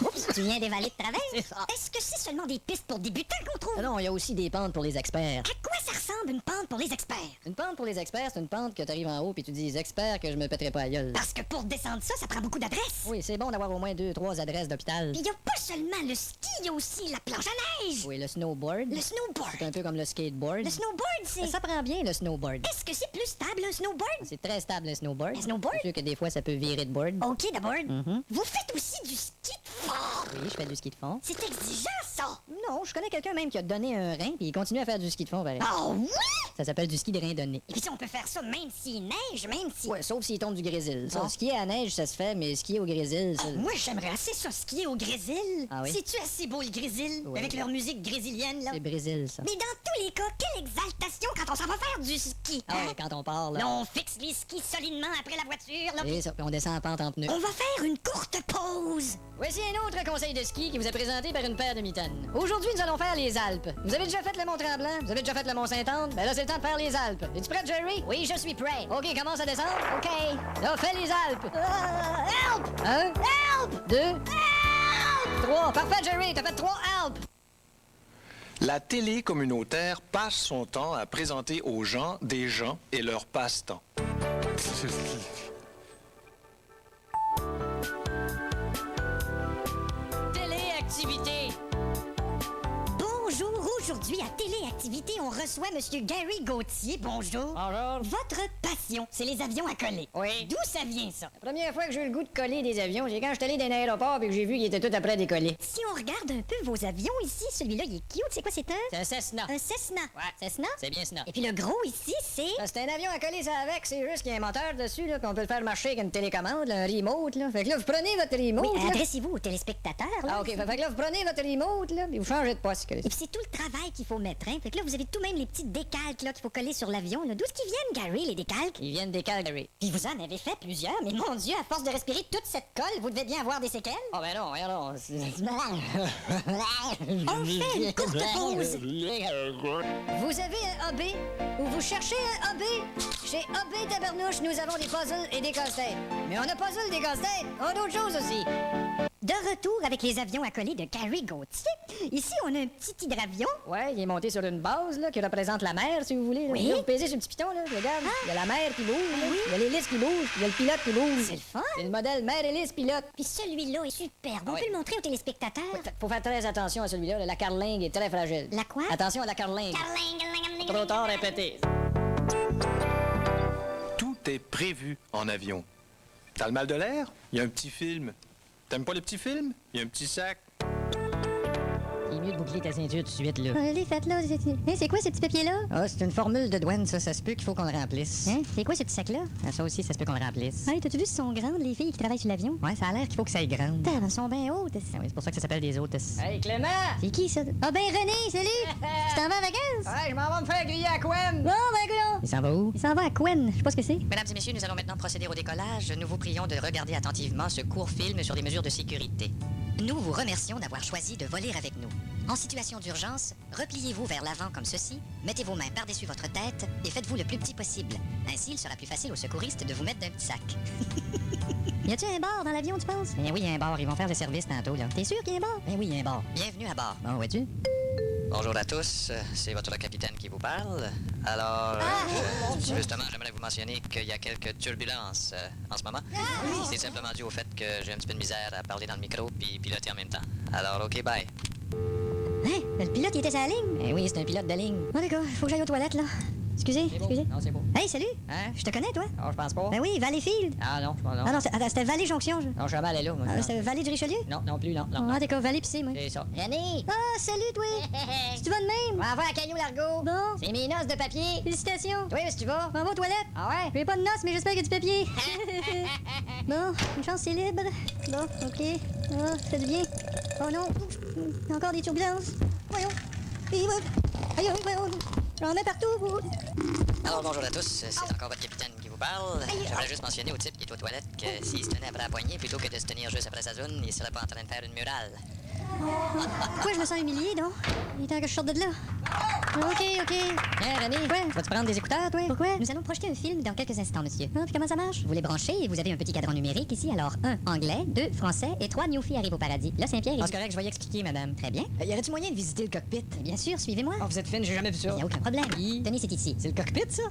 Oups, tu viens dévaler de travers? C'est ça. Est-ce que c'est seulement des pistes pour débutants qu'on trouve? Ah non, il y a aussi des pentes pour les experts. À quoi ça ressemble une pente pour les experts? Une pente pour les experts, c'est une pente que t'arrives en haut puis tu dis experts que je me pèterai pas la gueule. Parce que pour descendre ça, ça prend beaucoup d'adresses. Oui, c'est bon d'avoir au moins 2-3 adresses d'hôpital. Puis il n'y a pas seulement le ski, il y a aussi la planche à neige. Oui, le snowboard. Le snowboard. C'est un peu comme le skateboard. Le snowboard, c'est... Ça prend bien le snowboard. Est-ce que c'est plus stable, un snowboard? C'est très stable le snowboard. Le snowboard? C'est sûr que des fois ça peut virer de board. OK, d'abord. Mhm. Vous faites aussi du ski de fond. Oui, je fais du ski de fond. C'est exigeant, ça. Non, je connais quelqu'un même qui a donné un rein puis il continue à faire du ski de fond pareil. Ah oui? Ça s'appelle du ski de rein donné. Et puis si on peut faire ça même s'il neige, même si... Ouais, sauf s'il tombe du grésil. Ça, Bon. skier à la neige, ça se fait, mais skier au grésil, ça... Moi, j'aimerais assez ça skier au Grésil. Ah oui? C'est-tu assez beau, le Grésil? Oui. Avec leur musique grésilienne, là? C'est Brésil, ça. Mais dans tous les cas, quelle exaltation quand on s'en va faire du ski! Ah hein? ouais, quand on part, là. Là, on fixe les skis solidement après la voiture, là. C'est ça, puis on descend en pente en pneus. On va faire une courte pause. Voici un autre conseil de ski qui vous est présenté par une paire de mitaines. Aujourd'hui, nous allons faire les Alpes. Vous avez déjà fait le Mont-Tremblant? Vous avez déjà fait le Mont-Saint-Anne? Ben là, c'est le temps de faire les Alpes. Es-tu prêt, Jerry? Oui, je suis prêt. OK, commence à descendre. OK. Là, fais les Alpes. Help! 1, Help! 2, 3. Parfait, Jerry, t'as fait 3 Alpes. La télé communautaire passe son temps à présenter aux gens des gens et leur passe-temps. Téléactivité. Bonjour, aujourd'hui à Téléactivité, on reçoit Monsieur Gary Gauthier. Bonjour. Bonjour. Votre passion, c'est les avions à coller. Oui. D'où ça vient, ça? La première fois que j'ai eu le goût de coller des avions, c'est quand j'étais allé dans un aéroport et que j'ai vu qu'ils étaient tous après à décoller. Si on regarde un peu vos avions ici, celui-là, il est cute. C'est quoi, c'est un? C'est un Cessna. Un Cessna. Ouais. Cessna? C'est bien Cessna. Et puis le gros ici, c'est... C'est un avion à coller ça avec, c'est juste qu'il y a un moteur dessus, là, puis on peut le faire marcher avec une télécommande, là, un remote, là. Fait que là, vous prenez votre remote, Oui, là. adressez-vous aux téléspectateurs, là. Ah, OK. Fait que là, vous prenez votre remote, là, puis vous changez de poste. Et puis c'est tout le travail qu'il faut mettre, hein. Fait que là, vous avez tout même les petits décalques, là, qu'il faut coller sur l'avion, là. D'où est-ce qu'ils viennent, Gary, les décalques? Ils viennent des Calgary. Puis vous en avez fait plusieurs, mais mon Dieu, à force de respirer toute cette colle, vous devez bien avoir des séquelles. Oh, ben non, voyons non. On fait une courte pause. Vous avez un AB ou vous cherchez un AB? Chez AB Tabernouche, nous avons des puzzles et des casse-têtes. Mais on a puzzle des casse-têtes, on a d'autres choses aussi. De retour avec les avions à coller de Gary Gauthier. Ici, on a un petit hydravion. Ouais, il est monté sur une base, là, qui représente la mer, si vous voulez. Là. Oui. Là, vous pesez sur le petit piton, là, regarde. Il y a la mer qui bouge, là. oui. Il y a l'hélice qui bouge, il y a le pilote qui bouge. C'est le fun. C'est le modèle mer-hélice pilote. Puis celui-là est superbe. On Ah ouais. peut le montrer aux téléspectateurs. Faut faire très attention à celui-là, là. La carlingue est très fragile. La quoi? Attention à la carlingue. Trop tard répété. Tout est prévu en avion. T'as le mal de l'air? Il y a un petit film. T'aimes pas les petits films? Il y a un petit sac. C'est mieux de boucler ta ceinture tout de suite, là. Je l'ai faite, là. C'est quoi ce petit papier-là? Ah, c'est une formule de douane, ça. Ça se peut qu'il faut qu'on le remplisse. Hein? C'est quoi ce petit sac-là? Ah, ça aussi, ça se peut qu'on le remplisse. Hey, t'as-tu vu si sont grandes, les filles qui travaillent sur l'avion? Ouais, ça a l'air qu'il faut que ça aille grande. Putain, elles sont bien hautes. Ah oui, c'est pour ça que ça s'appelle des hôtesses. Hey, Clément! C'est qui, ça? Ah, ben René, salut! Tu t'en vas en vacances? Ouais, je m'en vais me faire griller à Quen! Bon, ben, coudonc. Il s'en va où? Il s'en va à Quen. Je sais pas ce que c'est. Mesdames et messieurs, nous allons maintenant procéder au décollage. Nous vous prions de regarder attentivement ce court film sur les mesures de sécurité. Nous vous remercions d'avoir choisi de voler avec nous. En situation d'urgence, repliez-vous vers l'avant comme ceci, mettez vos mains par-dessus votre tête et faites-vous le plus petit possible. Ainsi, il sera plus facile aux secouristes de vous mettre d'un petit sac. Y a-tu un bar dans l'avion, tu penses? Ben oui, il y a un bar. Ils vont faire le service tantôt, là. T'es sûr qu'il y a un bar? Ben oui, il y a un bar. Bienvenue à bord. Bon, vois-tu? Bonjour à tous, c'est votre capitaine qui vous parle. Alors, justement, j'aimerais vous mentionner qu'il y a quelques turbulences en ce moment. C'est simplement dû au fait que j'ai un petit peu de misère à parler dans le micro puis piloter en même temps. Alors, OK, bye. Hein? Le pilote, il était sur la ligne? Ben oui, c'est un pilote de ligne. Bon, d'accord, faut que j'aille aux toilettes, là. Excusez, C'est beau. excusez. Non, c'est beau. Hey, salut! Hein? Je te connais, toi? Non, je pense pas. Ben oui, Valleyfield. Ah non, je pense non. Ah non, c'était Vallée-Jonction. Non, je suis jamais allé là, moi. Ah, c'était Vallée du Richelieu? Non, non plus, non. Ah, d'accord, Vallée-Pissé, moi. C'est ça. René! Ah, salut, toi! Si tu vas de même? On va avoir un caillou largo. Bon, C'est mes noces de papier. félicitations. Oui, si tu vas. On va aux toilettes. Ah ouais? J'ai pas de noces, mais j'espère qu'il y a du papier. Bon, une chance, c'est libre. Bon, OK. Ah, ça fait du bien. Oh non, encore des turbulences. Voyons. Aïe, voyons. J'en mets partout. Alors, bonjour à tous, c'est encore votre capitaine qui vous parle. J'aimerais juste mentionner au type qui est aux toilettes que s'il se tenait après la poignée, plutôt que de se tenir juste après sa zone, il serait pas en train de faire une murale. Pourquoi je me sens humilié, donc? Il est temps que je sorte de là. OK. Hein, René? Quoi? Vas-tu prendre des écouteurs, toi? Pourquoi? Nous allons projeter un film dans quelques instants, monsieur. Ah, puis comment ça marche? Vous les branchez et vous avez un petit cadran numérique ici. Alors, 1 anglais, 2 français et 3 Newfie arrivent au paradis. Là, Saint-Pierre, c'est correct, je vais y expliquer, madame. Très bien. Y aurait-tu moyen de visiter le cockpit? Bien sûr, suivez-moi. Oh, vous êtes fine, j'ai jamais vu ça. Il n'y a aucun problème. Oui. Tenez, c'est ici. C'est le cockpit, ça?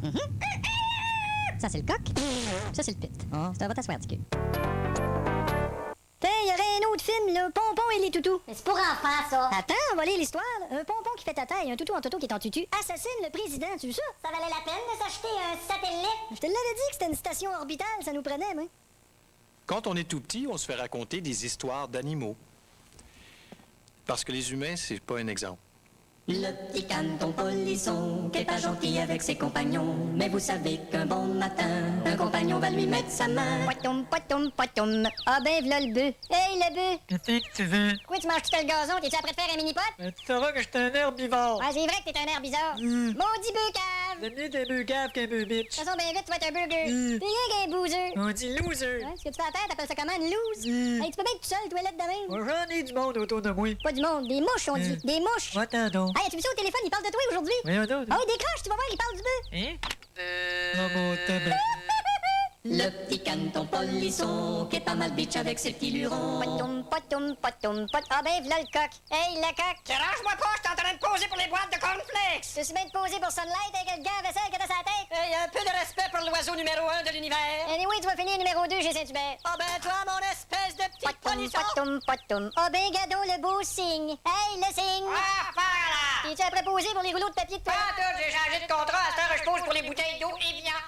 Ça, c'est le coq. Ça, c'est le pit. Ah. C'est un va t'asseoir, petit cul. Tiens, il y aurait un autre film, là. Pompon et les toutous. Mais c'est pour enfants, ça. Attends, on va lire l'histoire. Un pompon qui fait tata et un toutou en toto qui est en tutu assassine le président. Tu veux ça? Ça valait la peine de s'acheter un satellite? Je te l'avais dit que c'était une station orbitale, ça nous prenait, moi. Quand on est tout petit, on se fait raconter des histoires d'animaux. Parce que les humains, c'est pas un exemple. Le petit canton polisson, qui est pas gentil avec ses compagnons. Mais vous savez qu'un bon matin, un compagnon va lui mettre sa main. Poitoum. Ah ben, v'là le bœuf. Hey, le bœuf! Qu'est-ce que tu veux? Pourquoi tu manges tout le gazon? T'es-tu après de faire un mini-pot? Ben, tu sauras que je suis un herbivore. Ouais, c'est vrai que t'es un air bizarre. Maudit bœuf cave! C'est mieux d'être un cave qu'un peu bitch. De toute façon, ben vite, tu vas être un burger. T'es rien qu'un bouseux. On dit loser. Ouais, ce que tu fais à la tête, t'appelles ça comment, une loose? Hey, tu peux bien être tout seul, toilette de même. Moi, j'en ai du monde autour de moi. Pas du monde, des mouches, on dit. Des mouches. Va-t'en donc. Hey, as-tu vu ça au téléphone? Il parle de toi aujourd'hui. Voyons donc. Ah oui, décroche, tu vas voir, il parle du bœuf. Hein? Oh, mon tabac. Le petit canton polisson, qui est pas mal bitch avec ses petits lurons. Poitoum. Ah ben, v'là le coq. Hey, le coq. Dérange-moi pas, je suis en train de poser pour les boîtes de cornflakes. Tu sais bien de poser pour Sunlight avec le gars à vaisselle que t'as sur la tête? Hey, un peu de respect pour l'oiseau numéro 1 de l'univers. Anyway, tu vas finir numéro 2 chez Saint-Hubert. Oh ben toi, mon espèce de petit polisson. Ah ben, gado, le beau signe. Hey, le signe. Ah, voilà. Es-tu après posé pour les rouleaux de papier de Pas toilette? tout, j'ai changé de contrat. À cette heure, je pose pour les bouteilles d'eau Evian.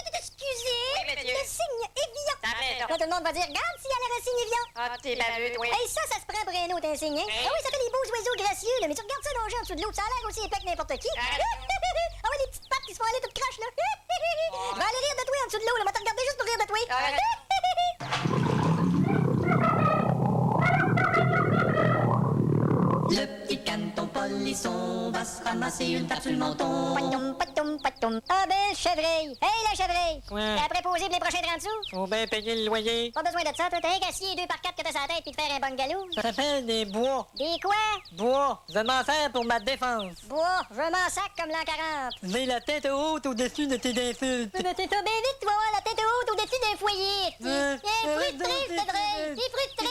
Excusez, Oui, monsieur. le signe Evian. Ça plaît, ça. Là, tout le monde va dire, regarde s'il y a l'air un signe Evian. Ah, t'es baveux, toi. Hey, ça se prend pour un autre insigne, hein? Hey. Ah oui, ça fait des beaux oiseaux gracieux, là. Mais tu regardes ça longer en dessous de l'eau, ça a l'air aussi épais que n'importe qui. Arrête. Ah oui, les petites pattes qui se font aller toutes croches, là. Je vais aller rire de toi en dessous de l'eau, là. Je vais te regarder juste pour rire de toi. Arrête. Le petit canton polisson va se ramasser une tape sur le menton. Poitoum. Ah ben, le chevreuil. Hey, le chevreuil. Quoi? T'es après posé pour les prochains 30 sous? Faut bien payer le loyer. Pas besoin de ça, toi. T'as rien qu'à scier 2 par 4 que t'as sur la tête puis te faire un bungalow. Ça s'appelle des bois. Des quoi? Bois. Je vais m'en faire pour ma défense. Bois, je m'en sac comme l'an 40. J'ai la tête haute au-dessus de tes insultes. Mais t'es bien vite, tu vas avoir la tête haute au-dessus d'un foyer. Viens, frustré, c'est vrai. T'es frustré.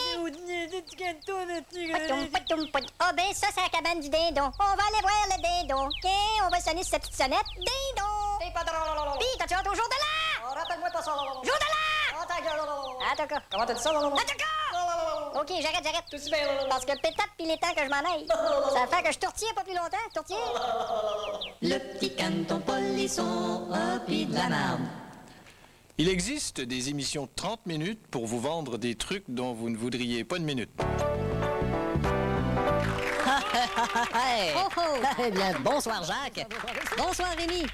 Poitoum. Ah ben, ça, c'est la cabane du dindon. On va aller voir le dindon. Tiens, on va sonner sur sa petite sonnette. Dindon. T'es pas drôle. Pis, t'as-tu hâte au jour de l'an? Oh, rappelle-moi pas ça. Jour de l'an! Oh, ta gueule. Ah, d'accord. Comment t'as dit ça, Lolo? Ah, d'accord! Ok, j'arrête. Tout si bien, Parce que pétape, pis il est temps que je m'en aille. Ça fait que je tourtière pas plus longtemps. Tourtière? Le petit canton polisson, oh, pis de la merde. Il existe des émissions de 30 minutes pour vous vendre des trucs dont vous ne voudriez pas une minute. Hey! Oh, oh! Eh bien, bonsoir Jacques. Bonsoir, Rémi.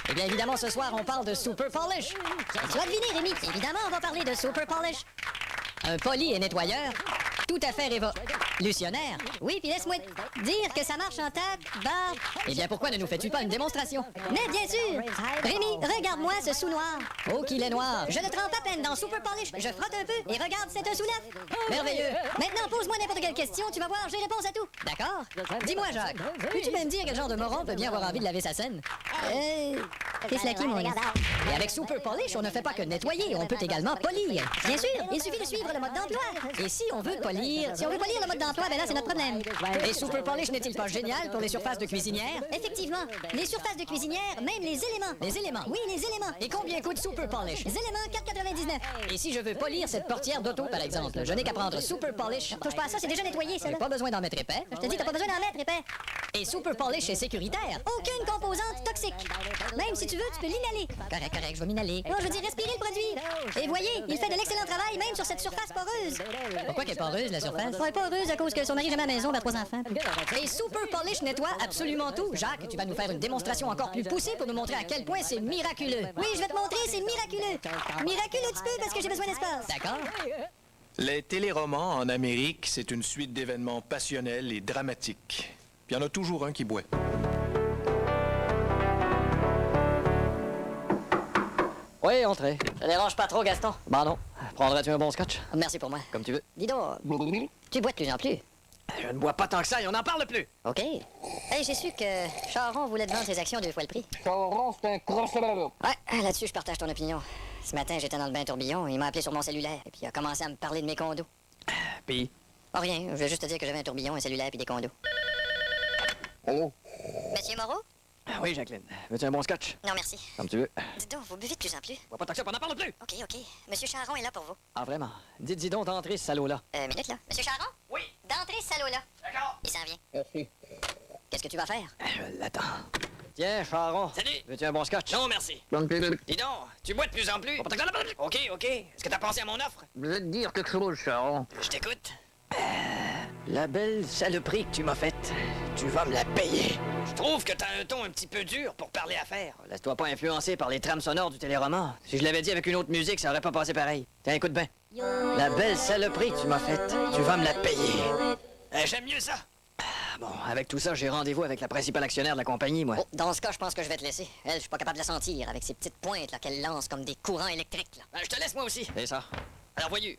Eh bien, évidemment, ce soir, on parle de Super Polish. Tu vas deviner, Rémi. Évidemment, on va parler de Super Polish. Un poli et nettoyeur tout à fait révolutionnaire. Oui, puis laisse-moi te dire que ça marche en tac, barre. Eh bien, pourquoi ne nous fais-tu pas une démonstration? Mais bien sûr! Rémi, regarde-moi ce sous-noir. Oh, qu'il est noir. Je le trempe à peine dans Super Polish. Je frotte un peu et regarde, c'est un sous-neuf. Merveilleux. Maintenant, pose-moi n'importe quelle question. Tu vas voir, j'ai réponse à tout. D'accord. Dis-moi, Jacques, peux-tu même dire quel genre de moron peut bien avoir envie de laver sa scène? T'es slacky, mon gars. Et avec Super Polish, on ne fait pas que nettoyer, on peut également polir. Bien sûr, il suffit de suivre le mode d'emploi. Et si on veut polir... Si on veut polir le mode d'emploi, ben là, c'est notre problème. Et Super Polish n'est-il pas génial pour les surfaces de cuisinière? Effectivement, les surfaces de cuisinière, même les éléments. Les éléments? Oui, les éléments. Et combien coûte Super Polish? Les éléments, 4,99. Et si je veux polir cette portière d'auto, par exemple, je n'ai qu'à prendre Super Polish. Touche pas à ça, c'est déjà nettoyé, ça, J'ai là. pas besoin d'en mettre épais. Je te dis, t'as pas besoin d'en mettre, épais. Et Super Polish est sécuritaire. Aucune composante toxique. Même si tu veux, tu peux l'inhaler. Correct, je vais m'inhaler. Non, je veux dire respirer le produit. Et voyez, il fait de l'excellent travail, même sur cette surface poreuse. Pourquoi qu'elle est poreuse, la surface? Elle est poreuse à cause que son mari jamais à la maison, vers 3 enfants. Et Super Polish nettoie absolument tout. Jacques, tu vas nous faire une démonstration encore plus poussée pour nous montrer à quel point c'est miraculeux. Oui, je vais te montrer, c'est miraculeux. Miraculeux, tu peux, parce que j'ai besoin d'espace. D'accord? Les téléromans en Amérique, c'est une suite d'événements passionnels et dramatiques. Puis il y en a toujours un qui boit. Oui, entrez. Ça dérange pas trop, Gaston? Bah non. Prendrais-tu un bon scotch? Merci pour moi. Comme tu veux. Dis donc, tu bois de plus en plus. Je ne bois pas tant que ça et on n'en parle plus. OK. Hey, j'ai su que Charon voulait te vendre ses actions 2 fois le prix. Charon, c'est un crosseur. Ouais, là-dessus, je partage ton opinion. Ce matin, j'étais dans le bain tourbillon, il m'a appelé sur mon cellulaire, et puis il a commencé à me parler de mes condos. Puis? Oh, rien, je veux juste te dire que j'avais un tourbillon, un cellulaire, puis des condos. Allô? Monsieur Moreau? Oui, Jacqueline. Veux-tu un bon scotch? Non, merci. Comme tu veux. Dis donc, vous buvez de plus en plus. Bois pas tant que ça, puis on n'en parle plus. OK. Monsieur Charon est là pour vous. Ah, vraiment? Dis donc d'entrer, ce salaud-là. Minute, là. Monsieur Charon? Oui. D'entrer, ce salaud-là. D'accord. Il s'en vient. Merci. Qu'est-ce que tu vas faire? Je l'attends. Tiens, Charon. Salut. Veux-tu un bon scotch? Non, merci. Dis donc, tu bois de plus en plus. OK. Est-ce que t'as pensé à mon offre? Je vais te dire quelque chose, Charon. Je t'écoute. La belle saloperie que tu m'as faite, tu vas me la payer. Je trouve que t'as un ton un petit peu dur pour parler affaires. Laisse-toi pas influencer par les trames sonores du téléroman. Si je l'avais dit avec une autre musique, ça aurait pas passé pareil. Tiens, écoute bien. La belle saloperie que tu m'as faite, tu vas me la payer. J'aime mieux ça. Bon, avec tout ça, j'ai rendez-vous avec la principale actionnaire de la compagnie, moi. Oh, dans ce cas, je pense que je vais te laisser. Elle, je suis pas capable de la sentir, avec ses petites pointes là qu'elle lance comme des courants électriques, là. Je te laisse moi aussi. C'est ça. Alors, voyez.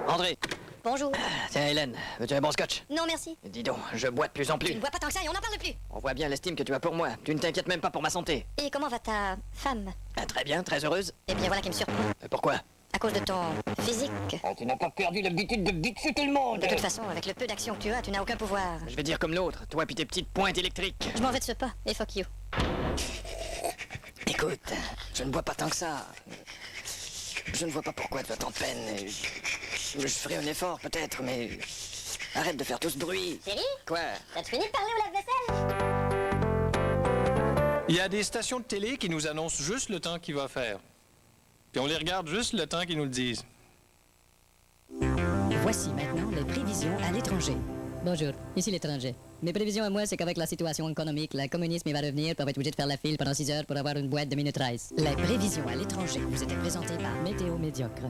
André. Bonjour. Tiens, Hélène, veux-tu un bon scotch? Non, merci. Dis donc, je bois de plus en Tu plus. ne bois pas tant que ça et on n'en parle plus. On voit bien l'estime que tu as pour moi. Tu ne t'inquiètes même pas pour ma santé. Et comment va ta femme? Très bien, très heureuse. Eh bien, voilà qui me surprend. Pourquoi? À cause de ton physique. Oh, tu n'as pas perdu l'habitude de bitcher tout le monde. De toute façon, avec le peu d'action que tu as, tu n'as aucun pouvoir. Je vais dire comme l'autre, toi puis tes petites pointes électriques. Je m'en vais de ce pas, et fuck you. Écoute, je ne bois pas tant que ça. Je ne vois pas pourquoi tu as tant de peine. Je ferai un effort peut-être, mais arrête de faire tout ce bruit. Chérie? Quoi? As-tu fini de parler au lave-vaisselle? Il y a des stations de télé qui nous annoncent juste le temps qu'il va faire. Puis on les regarde juste le temps qu'ils nous le disent. Voici maintenant les prévisions à l'étranger. Bonjour, ici l'étranger. Mes prévisions à moi, c'est qu'avec la situation économique, le communisme il va revenir, puis on va être obligé de faire la file pendant 6 heures pour avoir une boîte de minutes rice. Les prévisions à l'étranger vous étaient présentées par Météo Médiocre.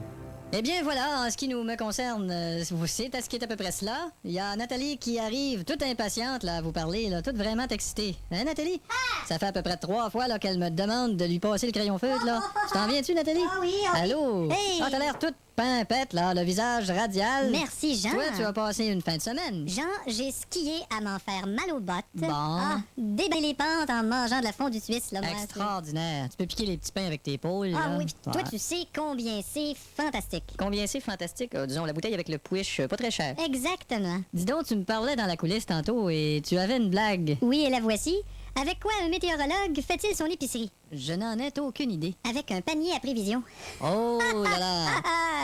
Eh bien voilà, en ce qui me concerne, c'est à ce qui est à peu près cela. Il y a Nathalie qui arrive toute impatiente là, à vous parler, là, toute vraiment excitée. Hein, Nathalie? Ça fait à peu près 3 fois là, qu'elle me demande de lui passer le crayon feutre, là. Tu t'en viens-tu, Nathalie? Ah oui. Allô? Hey. Ah, t'as l'air toute pimpette, là, le visage radial. Merci, Jean. Toi, tu as passé une fin de semaine. Jean, j'ai skié à m'en faire mal aux bottes. Bon. Ah, déballer les pentes en mangeant de la fondue suisse, là, moi. Extraordinaire. Tu peux piquer les petits pains avec tes épaules. Ah là. oui, puis toi, Ouais. tu sais combien c'est fantastique. Combien c'est fantastique? Disons, la bouteille avec le push, pas très cher. Exactement. Dis donc, tu me parlais dans la coulisse tantôt et tu avais une blague. Oui, et la voici. Avec quoi un météorologue fait-il son épicerie? Je n'en ai aucune idée. Avec un panier à prévision. Oh là là!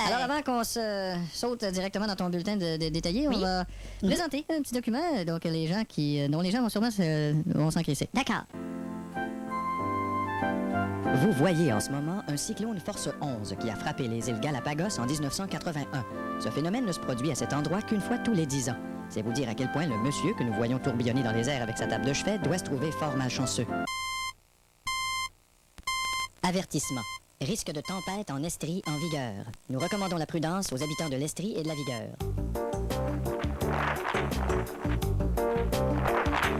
Alors, avant qu'on se saute directement dans ton bulletin de détaillé, on va présenter un petit document donc les gens dont les gens vont sûrement vont s'encaisser. D'accord. Vous voyez en ce moment un cyclone force 11 qui a frappé les îles Galapagos en 1981. Ce phénomène ne se produit à cet endroit qu'une fois tous les 10 ans. C'est vous dire à quel point le monsieur que nous voyons tourbillonner dans les airs avec sa table de chevet doit se trouver fort malchanceux. Avertissement. Risque de tempête en Estrie en vigueur. Nous recommandons la prudence aux habitants de l'Estrie et de la Vigueur.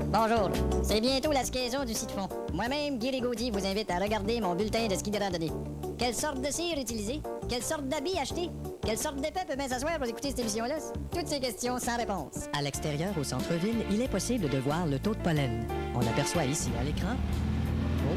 Bonjour, c'est bientôt la skiaison du ski de fond. Moi-même, Guy Rigaudy, vous invite à regarder mon bulletin de ski de randonnée. Quelle sorte de cire utiliser? Quelle sorte d'habits acheter? Quelle sorte d'épée peut bien s'asseoir pour écouter cette émission-là? Toutes ces questions sans réponse. À l'extérieur, au centre-ville, il est possible de voir le taux de pollen. On l'aperçoit ici à l'écran. Oh,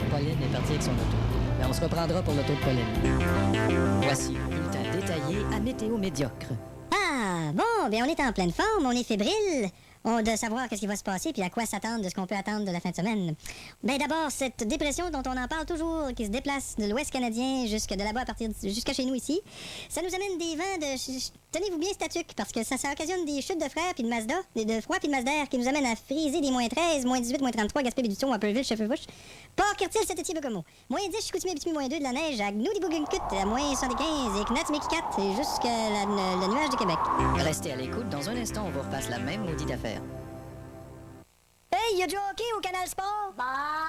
le pollen est parti avec son auto. Ben, on se reprendra pour le taux de pollen. Voici le bulletin détaillé à météo médiocre. Ah, bon, bien on est en pleine forme, on est fébrile. On doit savoir qu'est-ce qui va se passer puis à quoi s'attendre de ce qu'on peut attendre de la fin de semaine. Ben d'abord, cette dépression dont on en parle toujours, qui se déplace de l'Ouest canadien jusque de là-bas jusqu'à chez nous ici, ça nous amène des vents de... Tenez-vous bien statuque, parce que ça occasionne des chutes de frères puis de Mazda, de froid puis de Mazda qui nous amènent à friser des moins 13, moins 18, moins 33, Gaspé-Béduton, Upperville, Chefferbush, Port Kirtil, Sept-Étiers-Bécomo, moins 10, Chicoutimi-Abitibi, moins 2, de la neige, à Gnou-Dibougunkut, à moins 75, et Knat-Méquicat, et jusqu'à le nuage du Québec. Restez à l'écoute, dans un instant, on vous repasse la même maudite affaire. Hey, y a du hockey au Canal Sport? Bah.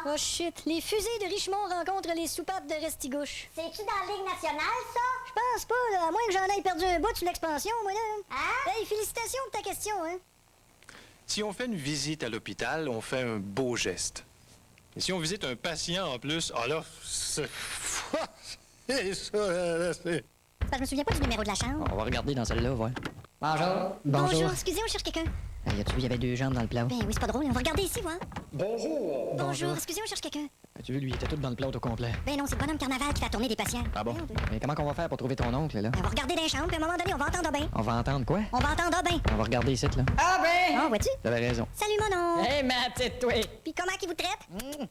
Oh shit, les fusées de Richmond rencontrent les soupapes de Restigouche. C'est-tu dans la Ligue nationale, ça? Je pense pas, là, à moins que j'en aille perdu un bout sur l'expansion, moi, là. Hein? Hey, félicitations de ta question, hein. Si on fait une visite à l'hôpital, on fait un beau geste. Et si on visite un patient en plus, ah là, c'est... c'est ça, c'est... Je me souviens pas du numéro de la chambre. On va regarder dans celle-là, voir. Bonjour. Bonjour, excusez, on cherche quelqu'un. Ah, y a-tu vu, il y avait 2 jambes dans le plat? Ben oui, c'est pas drôle, on va regarder ici, voir. Bonjour. Bonjour, excusez, on cherche quelqu'un. As-tu vu, lui, il était tout dans le plat au complet. Ben non, c'est le bonhomme carnaval qui fait tourner des patients. Ah bon? Voyons, Mais comment qu'on va faire pour trouver ton oncle, là? On va regarder dans les chambres, puis à un moment donné, on va entendre bien. On va entendre quoi? On va entendre bien. On va regarder ici, là. Ah ben! Ah, vois-tu? T'avais raison. Salut, mon nom. Hey, ma petite toi! Puis comment qu'il vous traite?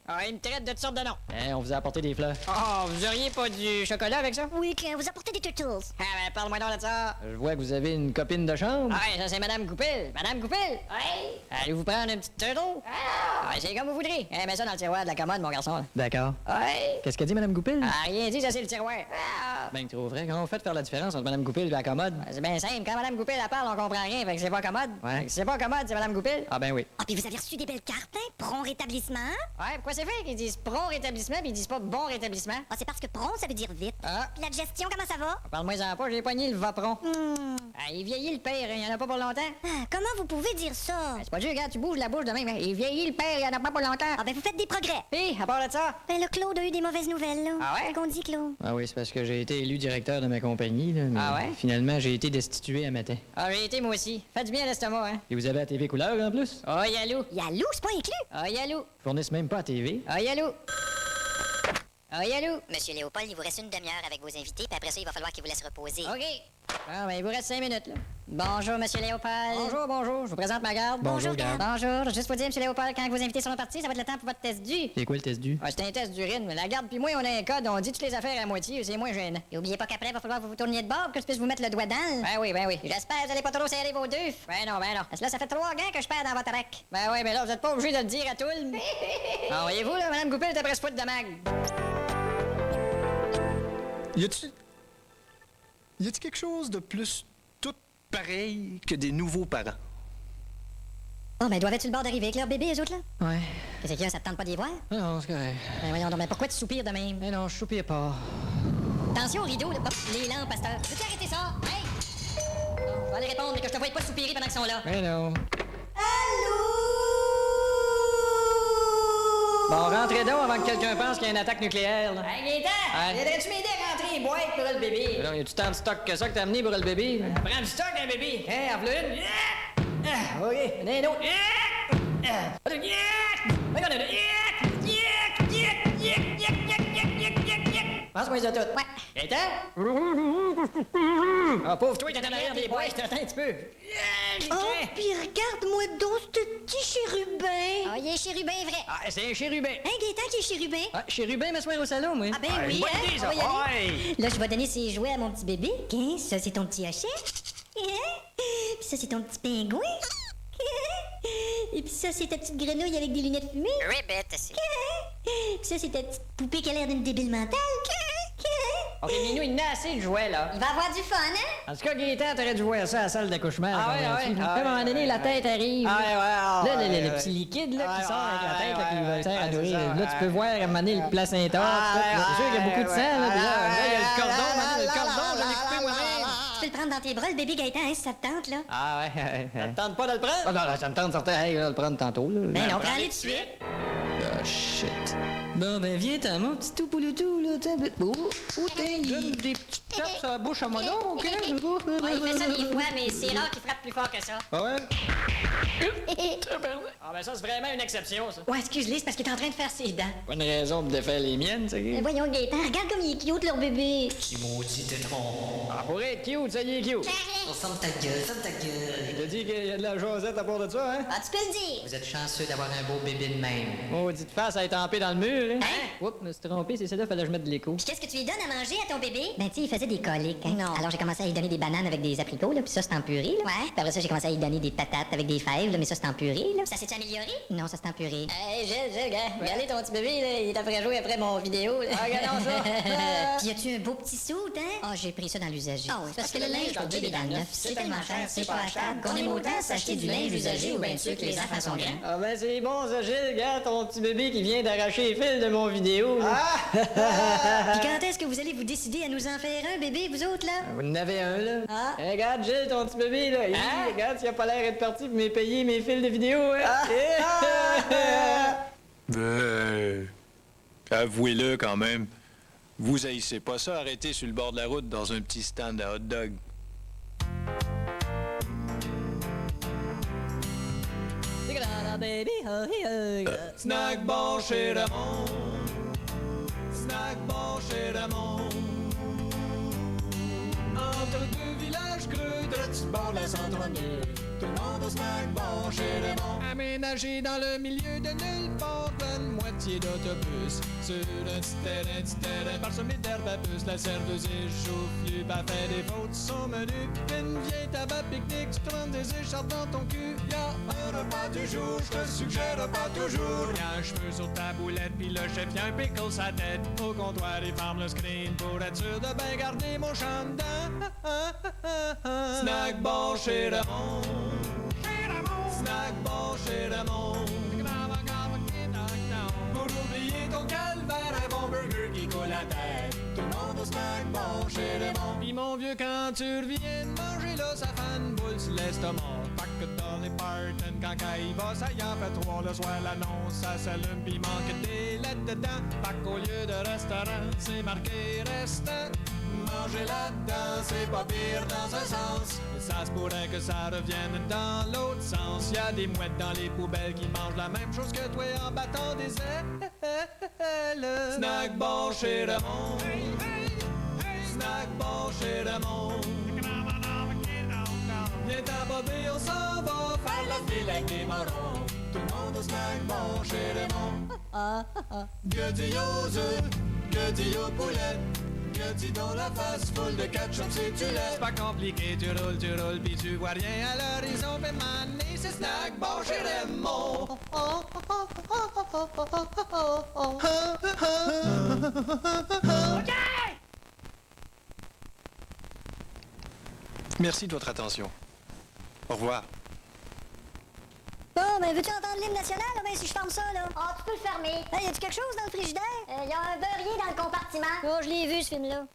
Ah, il me traite de toutes sortes de noms. Hein, on vous a apporté des fleurs. Oh, vous auriez pas du chocolat avec ça? Oui, client, vous apportez des turtles. Ah, ben, parle-moi donc de ça. Je vois que vous avez une copine de chambre. Ah, ça, c'est Madame Goupil. Madame Goupil? Oui. Allez-vous prendre une petite turtle? Ah, c'est comme vous voudrez. Eh, mets ça dans le tiroir de la commode, mon garçon. Là. D'accord. Oui. Qu'est-ce qu'a dit Mme Goupil? Ah, rien dit, ça, c'est le tiroir. Ah. Ben, trop vrai. Comment on fait de faire la différence entre Mme Goupil et la commode? Ah, c'est bien simple. Quand Madame Goupil, elle parle, on comprend rien. Fait que c'est pas commode. Ouais. Fait que c'est pas commode, c'est Madame Goupil. Ah ben oui. Ah, puis vous avez reçu des belles cartes, hein? Prompt rétablissement. Ouais, pourquoi c'est fait qu'ils disent prompt rétablissement puis ils disent pas bon rétablissement? Ah, c'est parce que prompt, ça veut dire vite. Ah. Puis la digestion, comment ça va? Parle-moi-en pas, j'ai pogné le Vapron. Ah, il vieillit le père, il y en a pas pour longtemps. Ah, comment vous pouvez dire ça? Ah, c'est pas dur, regarde, tu bouges la bouche de même. Hein. Il vieillit le père, il y en a pas pour longtemps. Ah, ben vous faites des progrès. Puis, à part de ça, Ben, le Claude a eu des mauvaises nouvelles, là. Ah ouais? Qu'est-ce qu'on dit, Claude? Ah oui, c'est parce que j'ai été élu directeur de ma compagnie, là. Mais Ah ouais? finalement, j'ai été destitué à matin. ah, j'ai été moi aussi. Faites du bien à l'estomac, hein. Et vous avez la TV couleur, en plus? Oh, yalou. Yalou, c'est pas inclus. Oh, yalou. Ils fournissent même pas à TV. Oh, yalou. Oh, yalou. Monsieur Léopold, il vous reste une demi-heure avec vos invités, puis après ça, il va falloir qu'il vous laisse reposer. OK. Ah, ben, il vous reste 5 minutes, là. Bonjour, Monsieur Léopold. Bonjour, bonjour. Je vous présente ma garde. Bonjour, garde. Bonjour. Juste vous dire, Monsieur Léopold, quand vos invités sont partis, ça va être le temps pour votre test du. C'est quoi le test du? Ah, c'est un test d'urine. La garde puis moi, on a un code, on dit toutes les affaires à moitié, c'est moins gênant. Et oubliez pas qu'après, il va falloir que vous vous tourniez de bord pour que je puisse vous mettre le doigt dans le... Ben oui. J'espère que vous allez pas trop serrer vos deux. Ben non. Parce que là, ça fait 3 gants que je perds dans votre rack. Ben oui, mais là, vous êtes pas obligé de le dire à tout le... Ah, voyez-vous, là, Madame Goupil est après se foutre de mag. Y a-t-il quelque chose de plus tout pareil que des nouveaux parents? Bon, ben, doivent-tu le bord d'arriver avec leur bébé, les autres, là? Ouais. Qu'est-ce qu'il y a, ça te tente pas d'y voir? Ah non, c'est correct. Ben, voyons donc, mais pourquoi tu soupires de même? Mais non, je soupire pas. Attention au rideau, là. Hop, les lampes, pasteur. Peux-tu arrêter ça? Hey! Bon, je vais aller répondre, mais que je te voie pas soupirer pendant qu'ils sont là. Mais non. Bon, rentrez donc avant que quelqu'un pense qu'il y a une attaque nucléaire, là. Hey, Gaétan! Ouais. Viendrais-tu m'aider à rentrer les boîtes pour le bébé? Mais non, y a-tu tant de stock que ça que t'as amené pour le bébé? Prends du stock, un bébé. Hein, en une? OK, venez un autre. Passe-moi les autos. Ouais. Gaétan? Ah, pauvre toi, t'es en arrière des boîtes, attends un petit peu. Oh, puis regarde-moi donc ce petit chérubin. Ah, il est chérubin vrai. Ah, c'est un chérubin. Hein, Gaétan qui est chérubin? Ah, chérubin, m'asseoir au salon, moi. Ah, ben oui, hein? bonne idée, ça. On va y aller. Ouais. Là, je vais donner ses jouets à mon petit bébé. Hein, ça, c'est ton petit hochet. Hein? Puis ça, c'est ton petit pingouin. Et puis ça, c'est ta petite grenouille avec des lunettes fumées. Ribbit, c'est... Puis ça, c'est ta petite poupée qui a l'air d'une débile mentale. OK, Minou, il n'a assez de jouets, là. Il va avoir du fun, hein? En tout cas, Gaëtan, t'aurais dû voir ça à la salle d'accouchement. Ah ouais, comprends-tu? ah ouais, À un moment donné, la tête arrive. Ah ouais, Là, ouais, le ouais. petit liquide là, qui Ouais, sort avec la tête, là, qui ouais, sert à ouais, nourrir. c'est ça, Là, tu peux voir à un moment donné le placenta. Ah, tout, là. C'est sûr qu'il y a beaucoup de sang. Là, puis là, il y a le cordon. ah, Le ah, cordon, ah, je l'ai ah, coupé ah, moi-même. Tu peux le prendre dans tes bras, le bébé Gaëtan, hein, si ça te tente, là. Ah ouais. Ça te tente pas de le prendre? Ah, non, là, ça me tente certain. Hey, là, le prendre tantôt. Là. Ben non, prends-le tout de suite. Ah, shit. Bon, ben, viens-t'en, mon petit tout pouloutou, là. Oh, t'es donne des petites tapes sur la bouche à mon nom, OK? Ouais, il fait ça des fois, mais c'est rare qu'il frappe plus fort que ça. Ah ouais? Ah, ben, ça, c'est vraiment une exception, ça. Ouais, excuse-les, c'est parce qu'il est en train de faire ses dents. Pas une raison de défaire les miennes, c'est Mais voyons, Gaëtan, regarde comme il est cute, leur bébé. Petit maudit tétron. Ah, pour être cute, ça y est cute. Ferme ta gueule, ferme ta gueule. Il t'a dit qu'il y a de la jasette à part de ça, hein? Ah, tu peux le dire. Vous êtes chanceux d'avoir un beau bébé de même. Maudite face à être tempée dans le mur, hein? Oups, je me suis trompé, c'est celle-là, fallait que je mette de l'écho. Puis qu'est-ce que tu lui donnes à manger à ton bébé? Ben, tu sais, il faisait des coliques, hein. Non. Alors, j'ai commencé à lui donner des bananes avec des apricots, là, puis ça, c'est en purée, là. Ouais. Puis après ça, j'ai commencé à lui donner des patates avec des fèves, là, mais ça, c'est en purée, là. Ça s'est amélioré? Non, ça, c'est en purée. Hey, Gilles, gars, regardez ton petit bébé, là, il est après jouer après mon vidéo, là. Ah, regardons ça. Puis as-tu un beau petit soute, hein? Ah, j'ai pris ça dans l'usager. Ah oui, Parce que le linge pour bébé dans le neuf, c'est tellement cher, c'est pas achetable, qu'on aime autant s'acheter du linge usagé ou bien sûr que les enfants sont grands. Ah, ben, c'est bon, ça, Gilles, regarde ton petit bébé qui vient d'arracher les fils de mon vidéo, là. Puis quand est-ce que vous allez vous décider à nous en faire un, bébé, vous autres, là? Vous en avez un, là. Ah. Hey, regarde, Gilles, ton petit bébé, là. Regarde, s'il a pas l'air d'être parti pour me payer mes fils de vidéo, hein. Avouez-le quand même. Vous haïssez pas ça, arrêter sur le bord de la route dans un petit stand à hot dog. Snack bar chez Ramon. Snack bar chez Ramon. Entre deux villages creux, de sur le bord de la 132. Tout le monde au snack bar chez Ramon. Aménagé dans le milieu de nulle part, une moitié d'autobus. Sur un petit terrain parsemé d'herbe à puce. La serveuse échauffée, pas fait des fautes, son menu. Une vieille tabac pique-nique, tu trembles des écharpes dans ton cul. Y'a un repas du jour, je te suggère pas toujours. Y'a un cheveu sur ta boulette, pis le chef y'a un pickle sa tête. Au comptoir, il ferme le screen pour être sûr de bien garder mon champ dedans. Snack bar chez Ramon. Snack bar chez Ramon. Pour oublier ton calvaire, un bon burger qui coule la tête. Tout le monde au snack bar chez Ramon. Pis mon vieux, quand tu reviens de manger là, ça fait une boule sur l'estomac. Pas que dans les Parton, quand il va, ça y en fait 3 le soir, l'annonce, ça s'allume pis manque des lettres dedans. Pas qu'au lieu de restaurant, c'est marqué restant. Manger là-dedans, c'est pas pire dans un sens. Mais ça se pourrait que ça revienne dans l'autre sens. Y'a des mouettes dans les poubelles qui mangent la même chose que toi en battant des ailes. Snack bar chez Ramon. Snack bar chez Ramon. Viens t'abober, on s'en va faire la file avec des marrons. Tout le monde au snack bar chez Ramon. Gueudille aux œufs, gueudille aux poulettes. Gueudille dans la face, full de ketchup si tu laisses. C'est pas compliqué, tu roules, pis tu vois rien à l'horizon. Pis mané, c'est snack bar chez Raymond. OK! Merci de votre attention. Au revoir. Bon, ben, veux-tu entendre l'hymne national, là, ben, si je ferme ça, là? Ah, tu peux le fermer. Hey, y a-tu quelque chose dans le frigidaire? Il y a un beurrier dans le compartiment. Oh, je l'ai vu, ce film-là.